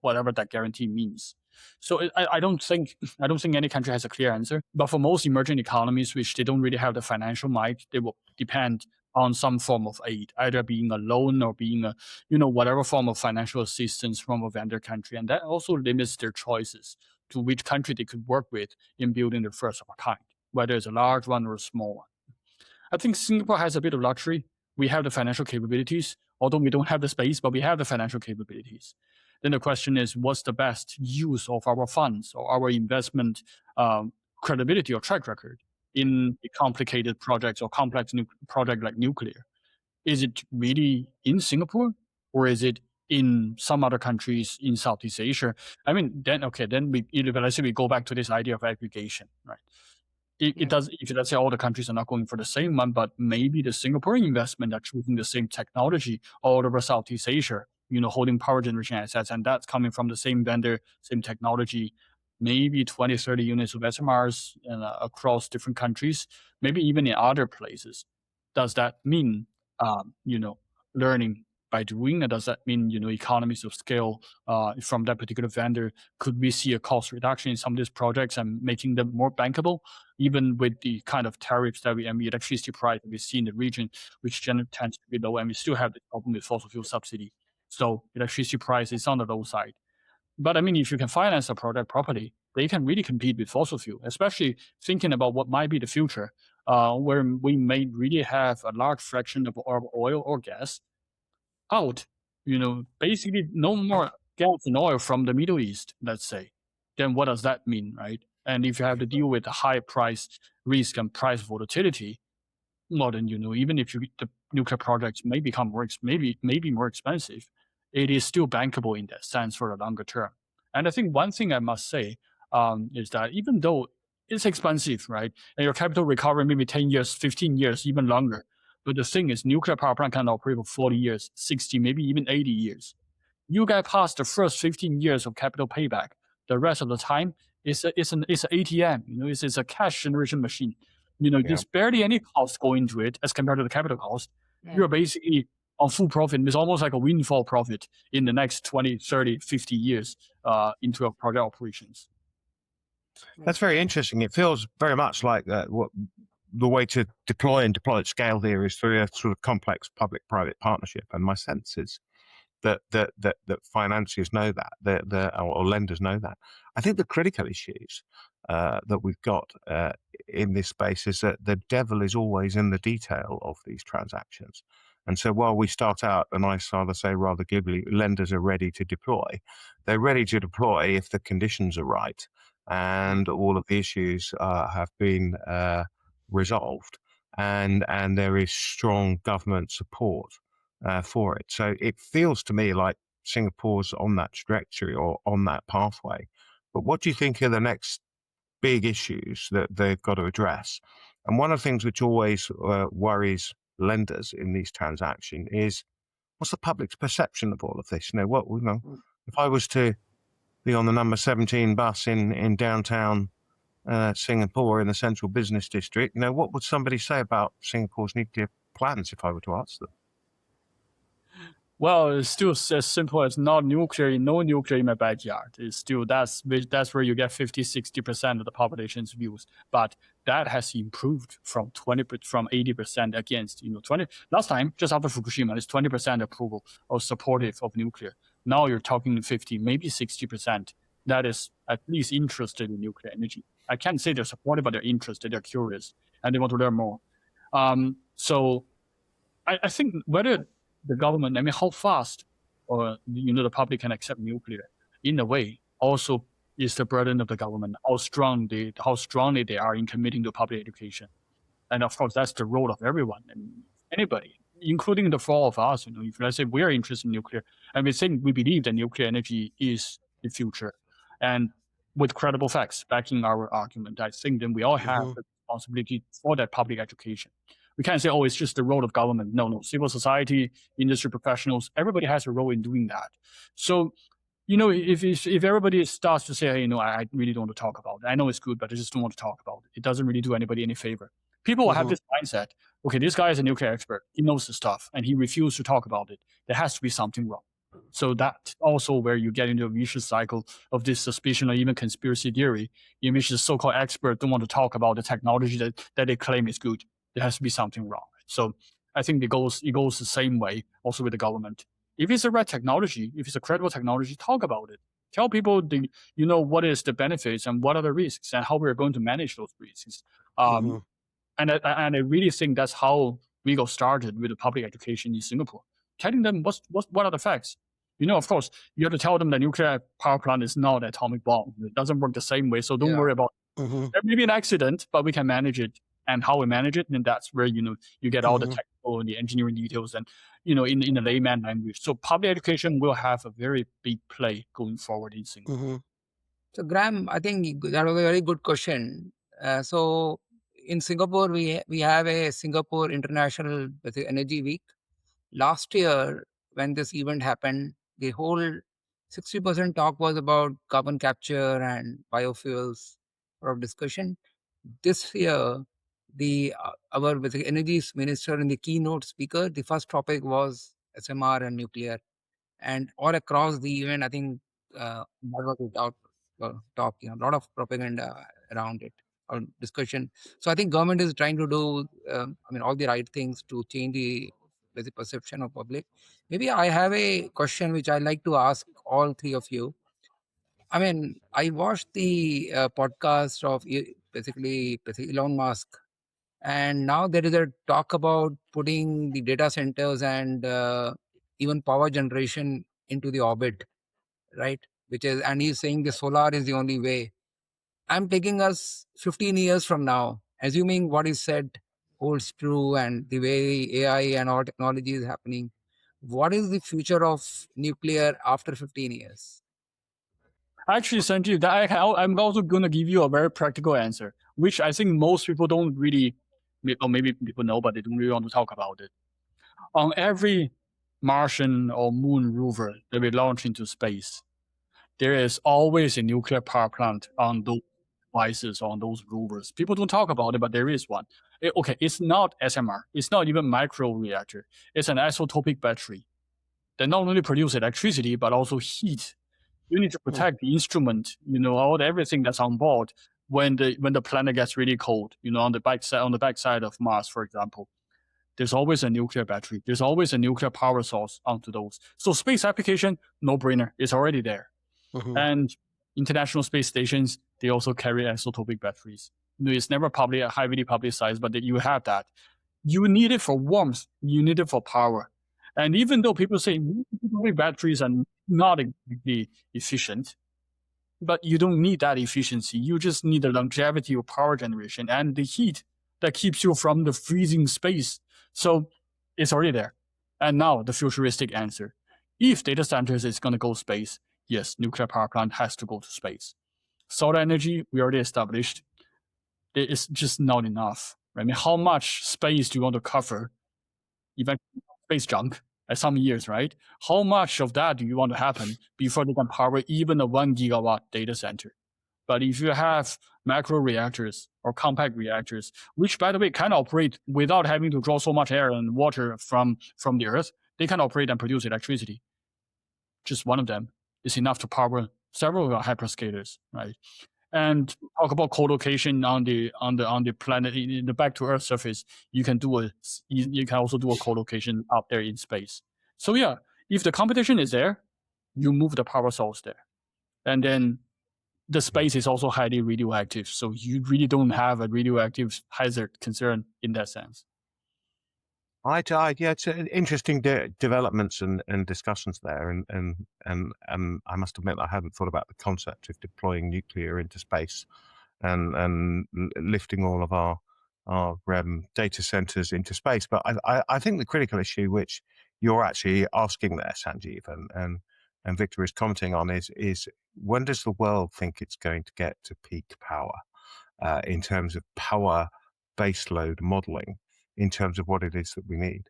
Whatever that guarantee means. So I don't think any country has a clear answer. But for most emerging economies, which they don't really have the financial might, they will depend on some form of aid, either being a loan or being a, whatever form of financial assistance from a vendor country. And that also limits their choices to which country they could work with in building the first of a kind. whether it's a large one or a small one. I think Singapore has a bit of luxury. We have the financial capabilities, although we don't have the space, but we have the financial capabilities. Then the question is, what's the best use of our funds or our investment credibility or track record in a complicated projects or complex project like nuclear? Is it really in Singapore, or is it in some other countries in Southeast Asia? I mean, then let's say we go back to this idea of aggregation, right? It does, if let's say all the countries are not going for the same one, but maybe the Singaporean investment are choosing the same technology all over Southeast Asia, holding power generation assets, and that's coming from the same vendor, same technology, maybe 20, 30 units of SMRs across different countries, maybe even in other places. Does that mean, learning by doing? And does that mean, economies of scale from that particular vendor? Could we see a cost reduction in some of these projects and making them more bankable, even with the kind of tariffs that and the electricity price that we see in the region, which generally tends to be low, and we still have the problem with fossil fuel subsidy. So electricity price is on the low side. But I mean, if you can finance a project properly, they can really compete with fossil fuel, especially thinking about what might be the future, where we may really have a large fraction of oil or gas out, basically no more gas and oil from the Middle East, let's say. Then what does that mean, right? And if you have to deal with the high price risk and price volatility, well, then, even if the nuclear projects may become maybe more expensive, it is still bankable in that sense for the longer term. And I think one thing I must say is that even though it's expensive, right, and your capital recovery maybe 10 years, 15 years, even longer, but the thing is, nuclear power plant can operate for 40 years, 60, maybe even 80 years. You get past the first 15 years of capital payback. The rest of the time, it's an ATM. It's a cash generation machine. There's barely any cost going into it as compared to the capital cost. You're basically on full profit. It's almost like a windfall profit in the next 20, 30, 50 years into your project operations. That's very interesting. It feels very much like what the way to deploy at scale here is through a sort of complex public-private partnership. And my sense is that financiers know that, or lenders know that. I think the critical issues that we've got in this space is that the devil is always in the detail of these transactions. And so while we start out, and I say rather glibly, lenders are ready to deploy. They're ready to deploy if the conditions are right and all of the issues have been resolved, and there is strong government support for it. So it feels to me like Singapore's on that trajectory or on that pathway. But what do you think are the next big issues that they've got to address? And one of the things which always worries lenders in these transactions is, what's the public's perception of all of this? If I was to be on the number 17 bus in downtown Singapore in the central business district, what would somebody say about Singapore's nuclear plans if I were to ask them? Well, it's still as simple as no nuclear in my backyard. It's still that's where you get 50-60% of the population's views. But that has improved from 80% against 20. Last time, just after Fukushima, it's 20% approval or supportive of nuclear. Now you're talking 50, maybe 60%. That is at least interested in nuclear energy. I can't say they're supportive, but they're interested, they're curious, and they want to learn more. So I think whether the government, how fast or the public can accept nuclear, in a way, also is the burden of the government, how strongly they are in committing to public education. And of course, that's the role of everyone and anybody, including the four of us. If let's say we're interested in nuclear, and we believe that nuclear energy is the future, and with credible facts backing our argument, I think then we all have the responsibility for that public education. We can't say, it's just the role of government. No, civil society, industry professionals, everybody has a role in doing that. So, if everybody starts to say, hey, I really don't want to talk about it. I know it's good, but I just don't want to talk about it. It doesn't really do anybody any favor. People will have this mindset. Okay, this guy is a nuclear expert. He knows the stuff, and he refused to talk about it. There has to be something wrong. So that's also where you get into a vicious cycle of this suspicion or even conspiracy theory, in which the so-called expert don't want to talk about the technology that they claim is good. There has to be something wrong. So I think it goes the same way also with the government. If it's the right technology, if it's a credible technology, talk about it. Tell people what is the benefits and what are the risks and how we're going to manage those risks. Mhm. And I really think that's how we got started with the public education in Singapore, telling them what are the facts. Of course, you have to tell them that nuclear power plant is not an atomic bomb. It doesn't work the same way. So don't Yeah. worry about Mhm. there may be an accident, but we can manage it. And how we manage it, and that's where you get all the Mhm. technical and the engineering details and in the layman language. So public education will have a very big play going forward in Singapore. Mhm. So Graham, I think that was a very good question. So in Singapore, we have a Singapore International Energy Week. Last year, when this event happened, the whole 60% talk was about carbon capture and biofuels for discussion. This year, our energy minister and the keynote speaker, the first topic was SMR and nuclear, and all across the event, I think that was without talk, a lot of propaganda around it or discussion. So I think government is trying to do, all the right things to change the perception of public. Maybe I have a question which I like to ask all three of you. I mean, I watched the podcast of basically Elon Musk, and now there is a talk about putting the data centers and even power generation into the orbit, right? And he's saying the solar is the only way. I'm taking us 15 years from now, assuming what is said holds true and the way AI and all technology is happening. What is the future of nuclear after 15 years? Actually, Sanjeev, I'm also going to give you a very practical answer, which I think most people don't really, or maybe people know, but they don't really want to talk about it. On every Martian or moon rover that we launch into space, there is always a nuclear power plant on those devices, on those rovers. People don't talk about it, but there is one. It's not SMR. It's not even micro reactor. It's an isotopic battery that not only produce electricity, but also heat. You need to protect the instrument, everything that's on board when the planet gets really cold, on the backside of Mars, for example. There's always a nuclear battery. There's always a nuclear power source onto those. So space application, no brainer. It's already there. Mhm. And international space stations, they also carry isotopic batteries. It's never heavily publicized, but you have that. You need it for warmth. You need it for power. And even though people say isotopic batteries are not exactly efficient, but you don't need that efficiency. You just need the longevity of power generation and the heat that keeps you from the freezing space. So it's already there. And now the futuristic answer. If data centers is going to go space, yes, nuclear power plant has to go to space. Solar energy, we already established, it is just not enough. Right? I mean, how much space do you want to cover? Even space junk at some years, right? How much of that do you want to happen before they can power even a 1 gigawatt data center? But if you have macro reactors or compact reactors, which by the way can operate without having to draw so much air and water from the earth, they can operate and produce electricity. Just one of them is enough to power several hyperscalers, right? And talk about co-location on the planet, in the back to Earth surface. You can also do a co-location out there in space. So yeah, if the competition is there, you move the power source there, and then the space is also highly radioactive. So you really don't have a radioactive hazard concern in that sense. Yeah, it's interesting developments and discussions there, and I must admit I hadn't thought about the concept of deploying nuclear into space and lifting all of our data centers into space. But I think the critical issue which you're actually asking there, Sanjeev, and Victor is commenting on is when does the world think it's going to get to peak power in terms of power baseload modeling, in terms of what it is that we need.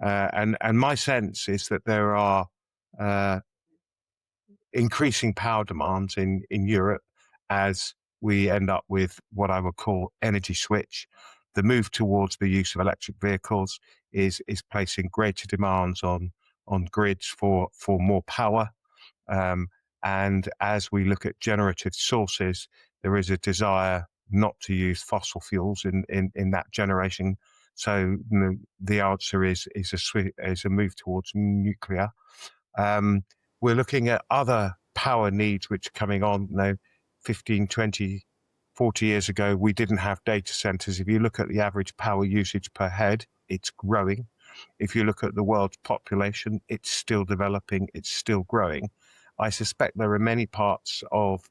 And my sense is that there are increasing power demands in Europe as we end up with what I would call energy switch. The move towards the use of electric vehicles is placing greater demands on grids for more power. And as we look at generative sources, there is a desire not to use fossil fuels in that generation. So the answer is a move towards nuclear. We're looking at other power needs which are coming on, 15, 20, 40 years ago, we didn't have data centers. If you look at the average power usage per head, it's growing. If you look at the world's population, it's still developing, it's still growing. I suspect there are many parts of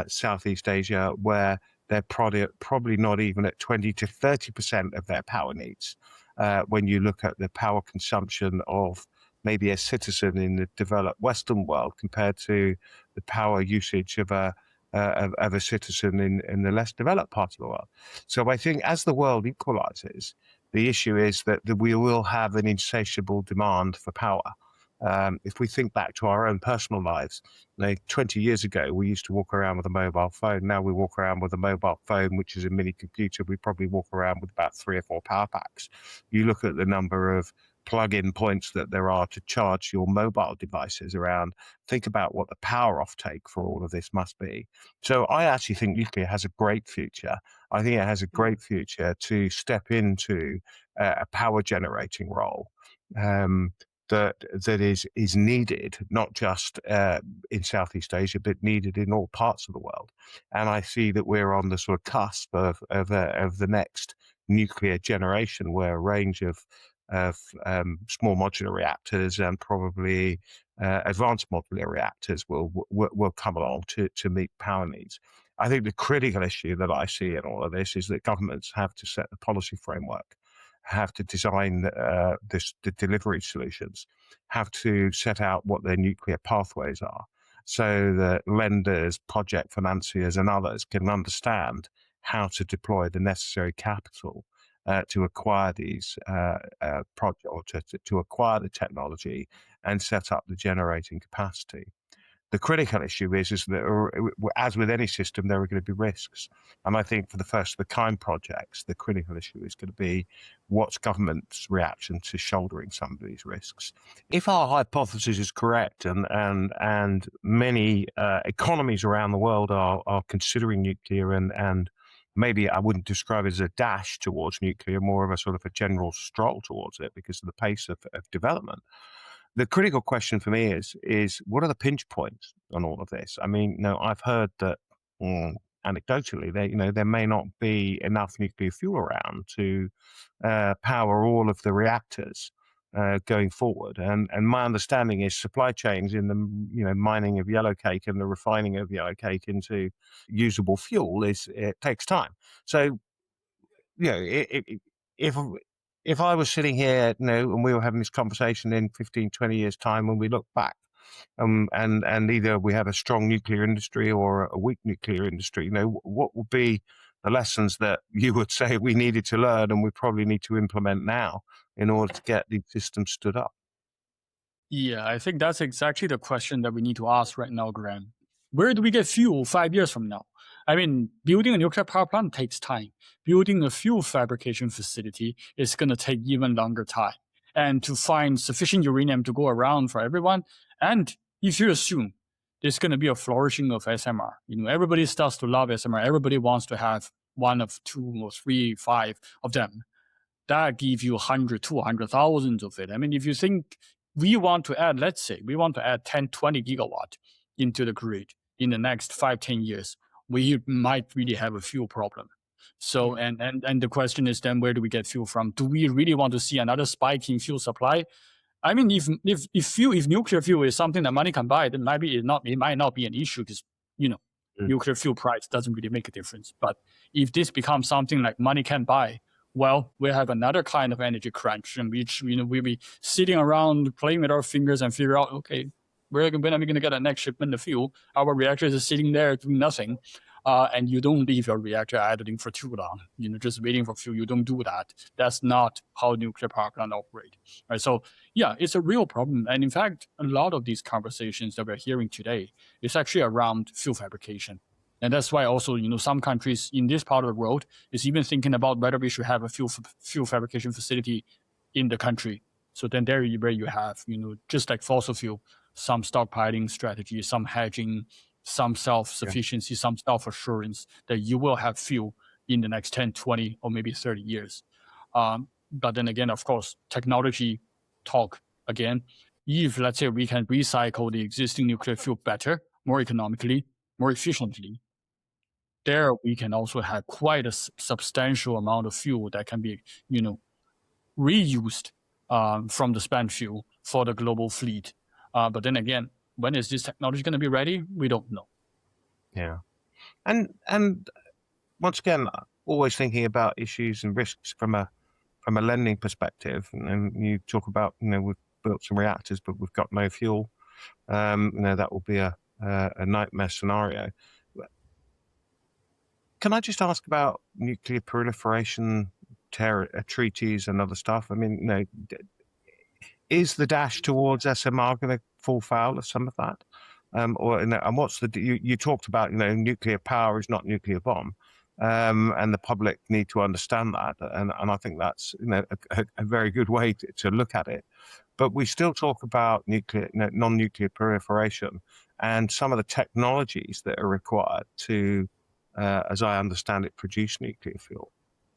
Southeast Asia where they're probably not even at 20 to 30% of their power needs. When you look at the power consumption of maybe a citizen in the developed Western world compared to the power usage of a citizen in the less developed part of the world. So I think as the world equalizes, the issue is that we will have an insatiable demand for power. If we think back to our own personal lives, 20 years ago, we used to walk around with a mobile phone. Now we walk around with a mobile phone, which is a mini computer. We probably walk around with about 3 or 4 power packs. You look at the number of plug-in points that there are to charge your mobile devices around. Think about what the power offtake for all of this must be. So I actually think nuclear has a great future. I think it has a great future to step into a power generating role. That is needed, not just in Southeast Asia, but needed in all parts of the world. And I see that we're on the sort of cusp of the next nuclear generation, where a range of small modular reactors and probably advanced modular reactors will come along to meet power needs. I think the critical issue that I see in all of this is that governments have to set the policy framework, have to design the delivery solutions, have to set out what their nuclear pathways are, so that lenders, project financiers, and others can understand how to deploy the necessary capital to acquire these projects, or to acquire the technology and set up the generating capacity. The critical issue is that, as with any system, there are going to be risks. And I think for the first of the kind projects, the critical issue is going to be what's government's reaction to shouldering some of these risks. If our hypothesis is correct, and many economies around the world are considering nuclear, and maybe I wouldn't describe it as a dash towards nuclear, more of a sort of a general stroll towards it because of the pace of development. The critical question for me is what are the pinch points on all of this? I mean, I've heard that anecdotally, there may not be enough nuclear fuel around to power all of the reactors going forward. And my understanding is supply chains in the mining of yellowcake and the refining of yellowcake into usable fuel it takes time. So if I was sitting here, and we were having this conversation in 15, 20 years' time, when we look back, and either we have a strong nuclear industry or a weak nuclear industry, what would be the lessons that you would say we needed to learn and we probably need to implement now in order to get these systems stood up? Yeah, I think that's exactly the question that we need to ask right now, Graham. Where do we get fuel 5 years from now? I mean, building a nuclear power plant takes time. Building a fuel fabrication facility is going to take even longer time. And to find sufficient uranium to go around for everyone, and if you assume there's going to be a flourishing of SMR, everybody starts to love SMR. Everybody wants to have 1 of 2 or 3, 5 of them. That gives you 100, 200,000 of it. I mean, if you think we want to add, let's say, we want to add 10, 20 gigawatt into the grid in the next 5, 10 years, we might really have a fuel problem. So, and the question is then, where do we get fuel from? Do we really want to see another spike in fuel supply? I mean, if nuclear fuel is something that money can buy, then maybe it might not be an issue because, nuclear fuel price doesn't really make a difference. But if this becomes something like money can buy, well, we have another kind of energy crunch, and which we'll be sitting around playing with our fingers and figure out, okay, when are we going to get a next shipment of fuel? Our reactors are sitting there doing nothing, and you don't leave your reactor idling for too long, just waiting for fuel. You don't do that. That's not how nuclear power plants operate. Right? So yeah, it's a real problem. And in fact, a lot of these conversations that we're hearing today is actually around fuel fabrication. And that's why also, some countries in this part of the world is even thinking about whether we should have a fuel fabrication facility in the country. So then there where you have, just like fossil fuel, some stockpiling strategy, some hedging, some self-sufficiency, some self-assurance that you will have fuel in the next 10, 20, or maybe 30 years. But then again, of course, technology talk again. If, let's say, we can recycle the existing nuclear fuel better, more economically, more efficiently, there we can also have quite a substantial amount of fuel that can be, reused from the spent fuel for the global fleet. But then again, when is this technology going to be ready? We don't know. Yeah, and once again, always thinking about issues and risks from a lending perspective. And you talk about, we've built some reactors, but we've got no fuel. That will be a nightmare scenario. Can I just ask about nuclear proliferation treaties and other stuff? I mean, is the dash towards SMR going to fall foul of some of that? And what's you talked about, nuclear power is not nuclear bomb. And the public need to understand that. And I think that's, a very good way to look at it. But we still talk about non-nuclear proliferation and some of the technologies that are required to, as I understand it, produce nuclear fuel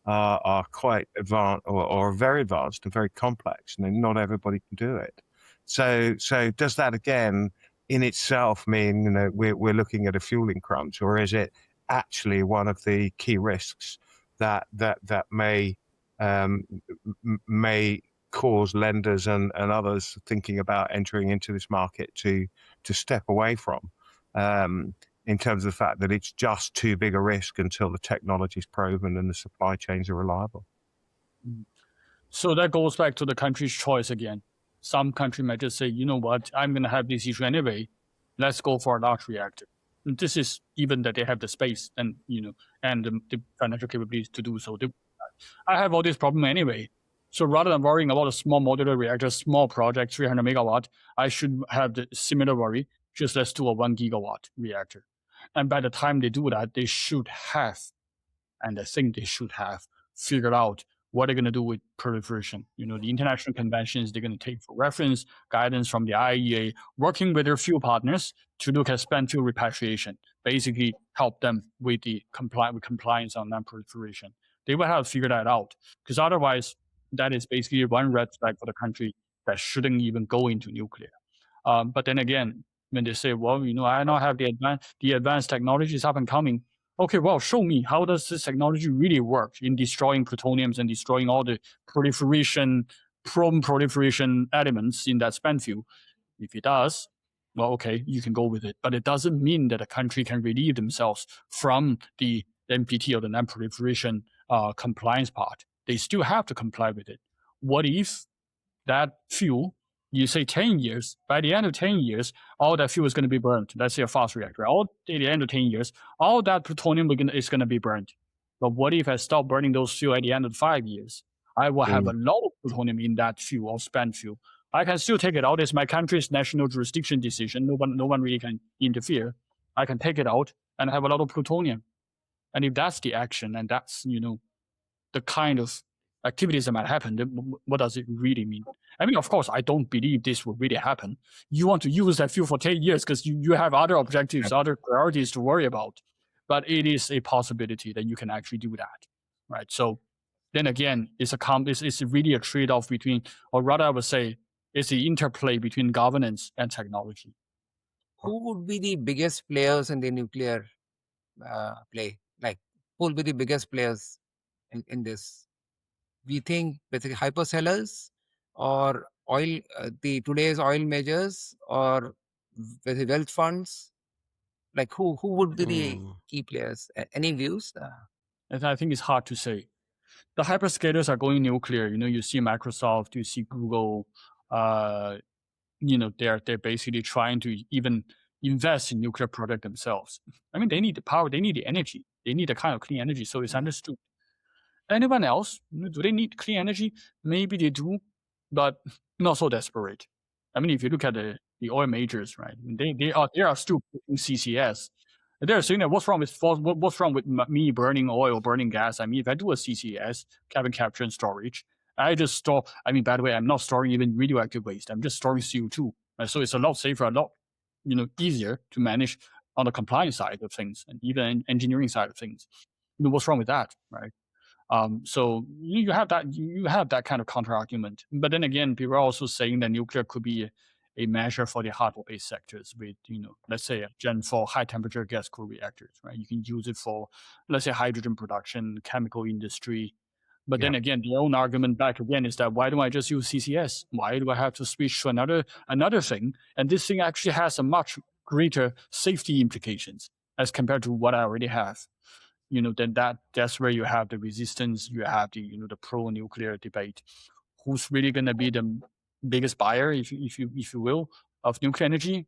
are quite advanced or very advanced and very complex, and not everybody can do it. So does that again in itself mean we're looking at a fueling crunch, or is it actually one of the key risks that may cause lenders and others thinking about entering into this market to step away from? In terms of the fact that it's just too big a risk until the technology is proven and the supply chains are reliable. So that goes back to the country's choice again. Some country might just say, you know what, I'm going to have this issue anyway. Let's go for a large reactor. And this is even that they have the space and the financial capabilities to do so. I have all this problem anyway. So rather than worrying about a small modular reactor, small project, 300 megawatt, I should have the similar worry. Just let's do a 1 gigawatt reactor. And by the time they do that, they should have, and I think they should have, figured out what they're going to do with proliferation. The international conventions they're going to take for reference, guidance from the IAEA, working with their fuel partners to look at spent fuel repatriation, basically help them with the compliance on non-proliferation. They will have to figure that out, because otherwise, that is basically one red flag for the country that shouldn't even go into nuclear. But then again, when they say, well, I now have the advanced technologies up and coming. Okay, well, show me how does this technology really work in destroying plutoniums and destroying all the proliferation elements in that spent fuel. If it does, well, okay, you can go with it. But it doesn't mean that a country can relieve themselves from the NPT or the non-proliferation compliance part. They still have to comply with it. What if that fuel, you say 10 years, by the end of 10 years, all that fuel is going to be burned. Let's say a fast reactor. At the end of 10 years, all that plutonium is going to be burned. But what if I stop burning those fuel at the end of 5 years? I will have a lot of plutonium in that fuel or spent fuel. I can still take it out. It's my country's national jurisdiction decision. No one really can interfere. I can take it out and have a lot of plutonium. And if that's the action and that's, the kind of activities that might happen, then what does it really mean? I mean, of course, I don't believe this will really happen. You want to use that fuel for 10 years because you have other objectives, other priorities to worry about. But it is a possibility that you can actually do that, right? So then again, it's really a trade-off between, or rather I would say, it's the interplay between governance and technology. Who would be the biggest players in the nuclear play? Like, who will be the biggest players in this? We think basically hyperscalers or oil, today's oil majors, or the wealth funds. Like who would be the key players? Any views? And I think it's hard to say. The hyperscalers are going nuclear. You see Microsoft, you see Google. They're basically trying to even invest in nuclear product themselves. I mean, they need the power, they need the energy, they need the kind of clean energy. So it's understood. Anyone else? Do they need clean energy? Maybe they do, but not so desperate. I mean, if you look at the oil majors, right? They are still pushing CCS. They're saying that what's wrong with me burning oil, burning gas? I mean, if I do a CCS, carbon capture and storage, I just store. I mean, by the way, I'm not storing even radioactive waste. I'm just storing CO2. Right? So it's a lot safer, a lot easier to manage on the compliance side of things and even engineering side of things. What's wrong with that, right? So you have that kind of counter argument. But then again, people are also saying that nuclear could be a measure for the hardware-based sectors with, let's say a Gen 4 high-temperature gas-cooled reactors, right? You can use it for, let's say, hydrogen production, chemical industry. But then again, the own argument back again is that why don't I just use CCS? Why do I have to switch to another thing? And this thing actually has a much greater safety implications as compared to what I already have. Then that's where you have the resistance, you have the pro-nuclear debate. Who's really going to be the biggest buyer, if you will, of nuclear energy?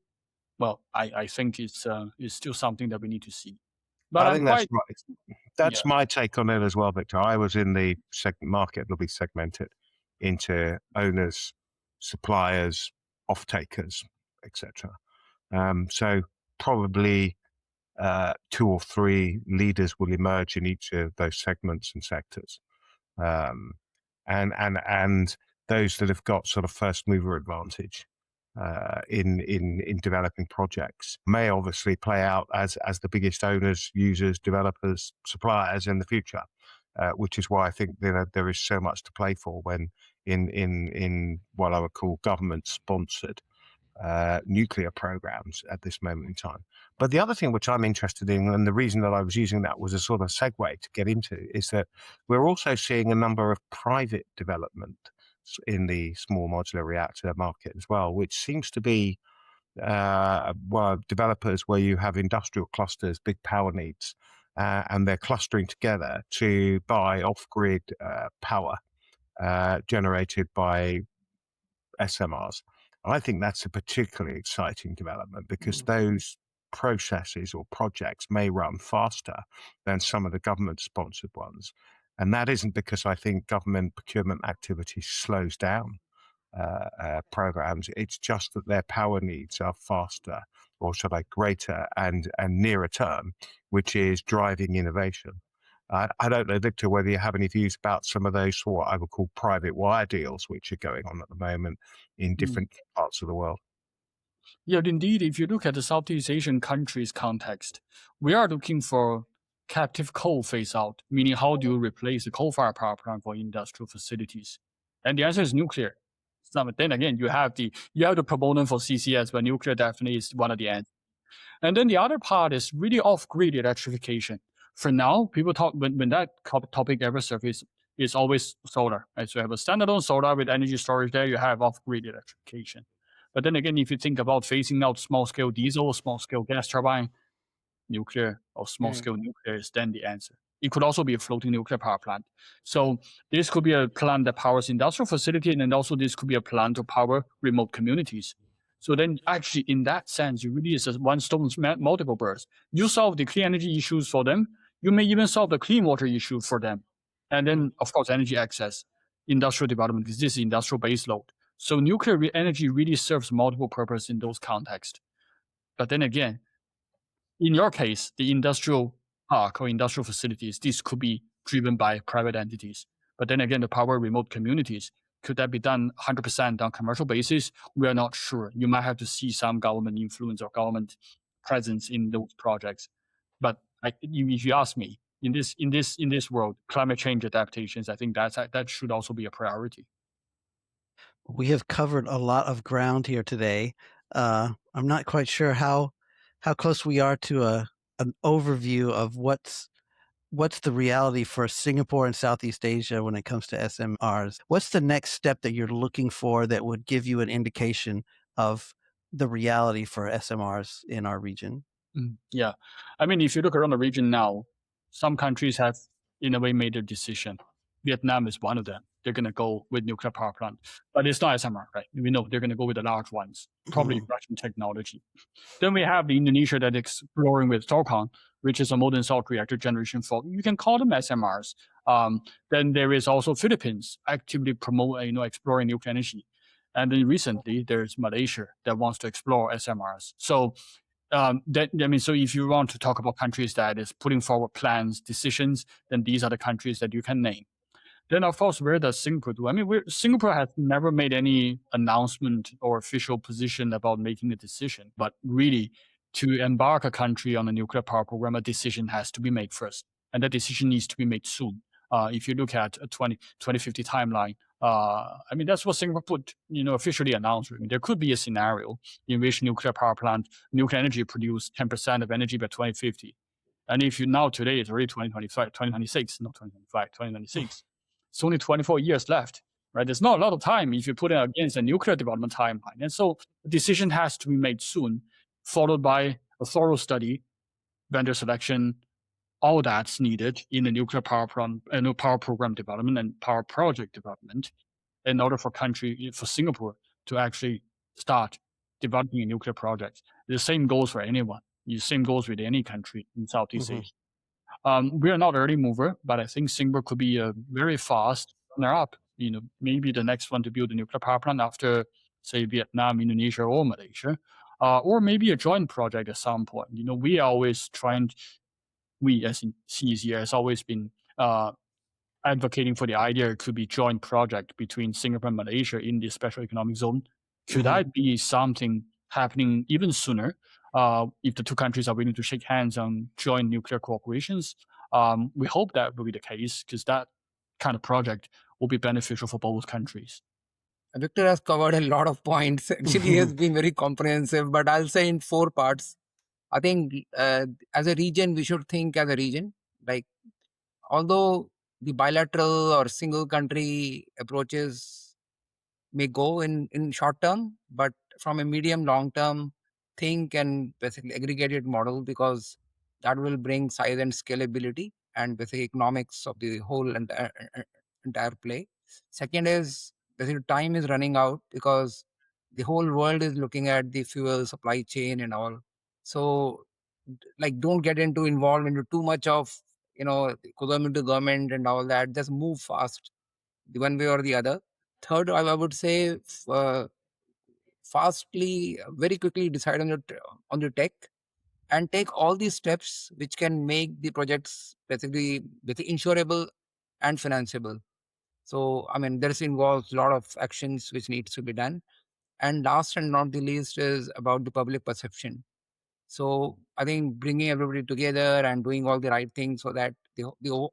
Well, I think it's still something that we need to see. But I I'm think that's quite right. That's my take on it as well, Victor. I was in the market. It'll be segmented into owners, suppliers, off-takers, etc. So probably 2 or 3 leaders will emerge in each of those segments and sectors, and those that have got sort of first mover advantage in developing projects may obviously play out as the biggest owners, users, developers, suppliers in the future, which is why I think there is so much to play for when in what I would call government sponsored nuclear programs at this moment in time. But the other thing which I'm interested in, and the reason that I was using that was a sort of segue to get into, is that we're also seeing a number of private development in the small modular reactor market as well, which seems to be developers where you have industrial clusters, big power needs, and they're clustering together to buy off-grid power generated by SMRs. I think that's a particularly exciting development because those processes or projects may run faster than some of the government-sponsored ones. And that isn't because I think government procurement activity slows down programs. It's just that their power needs are faster, or should I, greater and nearer term, which is driving innovation. I don't know, Victor, whether you have any views about some of those what I would call private wire deals, which are going on at the moment in different parts of the world. Yeah, indeed. If you look at the Southeast Asian countries context, we are looking for captive coal phase out, meaning how do you replace the coal-fired power plant for industrial facilities? And the answer is nuclear. Then again, you have the proponent for CCS, but nuclear definitely is one of the answers. And then the other part is really off-grid electrification. For now, people talk when that topic ever surfaces, it's always solar. Right? So you have a standalone solar with energy storage there. You have off-grid electrification. But then again, if you think about phasing out small-scale diesel, small-scale gas turbine, nuclear or small-scale nuclear is then the answer. It could also be a floating nuclear power plant. So this could be a plant that powers industrial facility, and then also this could be a plant to power remote communities. So then actually in that sense, you really is one stone multiple birds. You solve the clean energy issues for them. You may even solve the clean water issue for them. And then, of course, energy access, industrial development, because this is industrial base load. So nuclear energy really serves multiple purposes in those contexts. But then again, in your case, the industrial park or industrial facilities, this could be driven by private entities. But then again, the power remote communities, could that be done 100% on commercial basis? We are not sure. You might have to see some government influence or government presence in those projects. But if you ask me, in this world, climate change adaptations, I think that should also be a priority. We have covered a lot of ground here today. I'm not quite sure how close we are to an overview of what's the reality for Singapore and Southeast Asia when it comes to SMRs. What's the next step that you're looking for that would give you an indication of the reality for SMRs in our region? Yeah. I mean, if you look around the region now, some countries have, in a way, made a decision. Vietnam is one of them. They're going to go with nuclear power plant. But it's not SMR, right? We know they're going to go with the large ones, probably Russian technology. Then we have the Indonesia that exploring with Torcon, which is a molten salt reactor generation for, you can call them SMRs. Then there is also Philippines actively exploring nuclear energy. And then recently there's Malaysia that wants to explore SMRs. So so if you want to talk about countries that is putting forward plans, decisions, then these are the countries that you can name. Then, of course, where does Singapore do? I mean, Singapore has never made any announcement or official position about making a decision. But really, to embark a country on a nuclear power program, a decision has to be made first. And that decision needs to be made soon. If you look at a 2050 timeline, I mean, that's what Singapore put, officially announced. I mean, there could be a scenario in which nuclear power plant, nuclear energy produce 10% of energy by 2050. And if you now today it's already 2025, 2026, not 2025, 2026, it's only 24 years left, right? There's not a lot of time if you put it against a nuclear development timeline. And so the decision has to be made soon, followed by a thorough study, vendor selection, all that's needed in the nuclear power power program development and power project development in order for Singapore to actually start developing a nuclear project. The same goes for anyone. The same goes with any country in Southeast Asia. We are not early mover, but I think Singapore could be a very fast runner up. Maybe the next one to build a nuclear power plant after, say, Vietnam, Indonesia, or Malaysia, or maybe a joint project at some point. We are always trying. We, as in CEC, has always been advocating for the idea it could be joint project between Singapore and Malaysia in the special economic zone. Could that be something happening even sooner if the two countries are willing to shake hands on joint nuclear cooperations? We hope that will be the case because that kind of project will be beneficial for both countries. Victor has covered a lot of points. Actually, he has been very comprehensive, but I'll say in 4 parts. I think as a region, we should think as a region. Like, although the bilateral or single country approaches may go in short term, but from a medium long term, think and basically aggregated model, because that will bring size and scalability and basic economics of the whole entire play. Second is basically time is running out because the whole world is looking at the fuel supply chain and all. So like, don't get involved into too much of government to government and all that. Just move fast, the one way or the other. Third, I would say very quickly decide on the tech and take all these steps which can make the projects basically insurable and financeable. So I mean, this involves a lot of actions which needs to be done. And last and not the least is about the public perception. So I think bringing everybody together and doing all the right things so that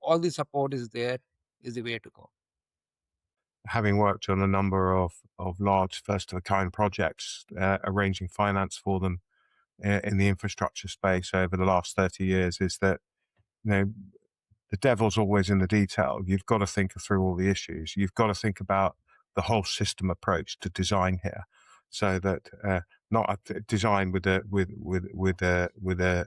all the support is there is the way to go. Having worked on a number of large first-of-a-kind projects, arranging finance for them in the infrastructure space over the last 30 years, is that the devil's always in the detail. You've got to think through all the issues. You've got to think about the whole system approach to design here, so that not a design with a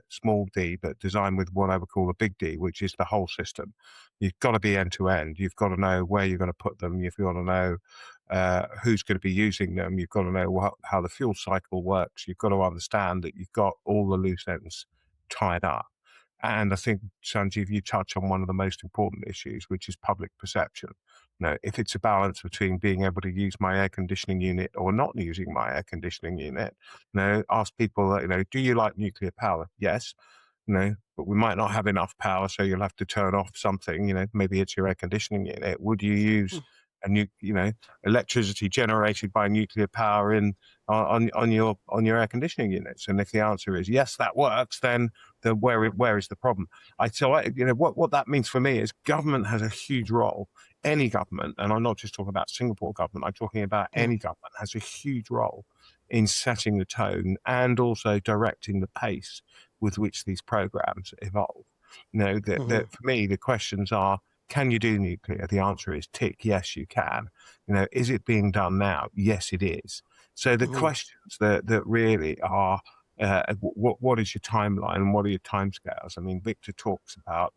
small d, but design with what I would call a big D, which is the whole system. You've got to be end to end. You've got to know where you're going to put them. You've got to know who's going to be using them. You've got to know how the fuel cycle works. You've got to understand that you've got all the loose ends tied up. And I think, Sanjeev, you touch on one of the most important issues, which is public perception. If it's a balance between being able to use my air conditioning unit or not using my air conditioning unit, ask people, do you like nuclear power? Yes. But we might not have enough power, so you'll have to turn off something. Maybe it's your air conditioning unit. Would you use electricity generated by nuclear power on your air conditioning units? And if the answer is yes, that works, then where is the problem? What that means for me is government has a huge role. Any government, and I'm not just talking about Singapore government, I'm talking about any government, has a huge role in setting the tone and also directing the pace with which these programs evolve. For me, the questions are, can you do nuclear? The answer is tick, yes, you can. Is it being done now? Yes, it is. So the questions that really are, what is your timeline and what are your timescales? I mean, Victor talks about,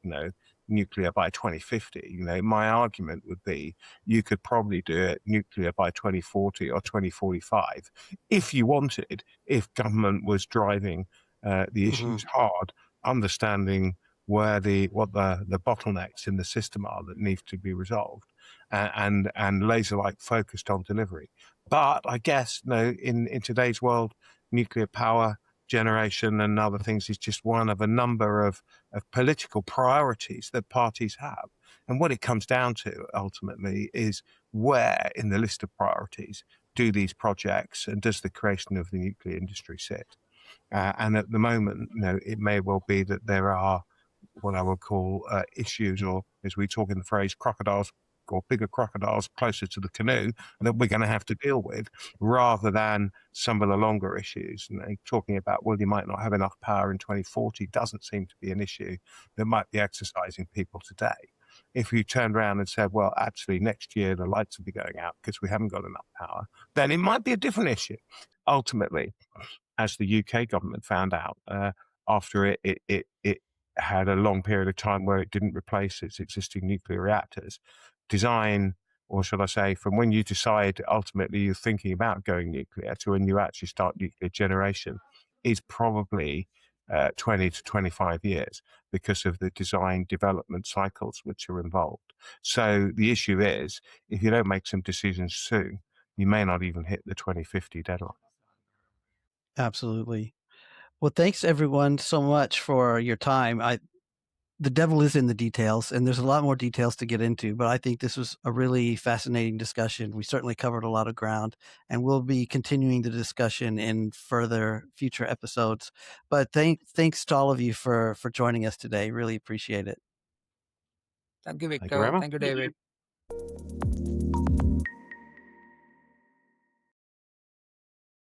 nuclear by 2050. My argument would be you could probably do it nuclear by 2040 or 2045 if you wanted, if government was driving the issues hard, understanding what the bottlenecks in the system are that need to be resolved, and laser-like focused on delivery. But I guess in today's world, nuclear power generation and other things is just one of a number of political priorities that parties have. And what it comes down to ultimately is, where in the list of priorities do these projects and does the creation of the nuclear industry sit? And at the moment, it may well be that there are what I would call issues, or as we talk in the phrase, crocodiles or bigger crocodiles closer to the canoe that we're going to have to deal with, rather than some of the longer issues. And talking about, well, you might not have enough power in 2040 doesn't seem to be an issue that might be exercising people today. If you turned around and said, well, actually next year the lights will be going out because we haven't got enough power, then it might be a different issue. Ultimately, as the UK government found out after it had a long period of time where it didn't replace its existing nuclear reactors, design, or should I say, from when you decide ultimately you're thinking about going nuclear to when you actually start nuclear generation, is probably 20 to 25 years because of the design development cycles which are involved. So the issue is, if you don't make some decisions soon, you may not even hit the 2050 deadline. Absolutely. Well, thanks everyone so much for your time. The devil is in the details, and there's a lot more details to get into, but I think this was a really fascinating discussion. We certainly covered a lot of ground, and we'll be continuing the discussion in further future episodes. But thanks to all of you for joining us today. Really appreciate it. Thank you, Thank you very Victor. much. Thank you, David.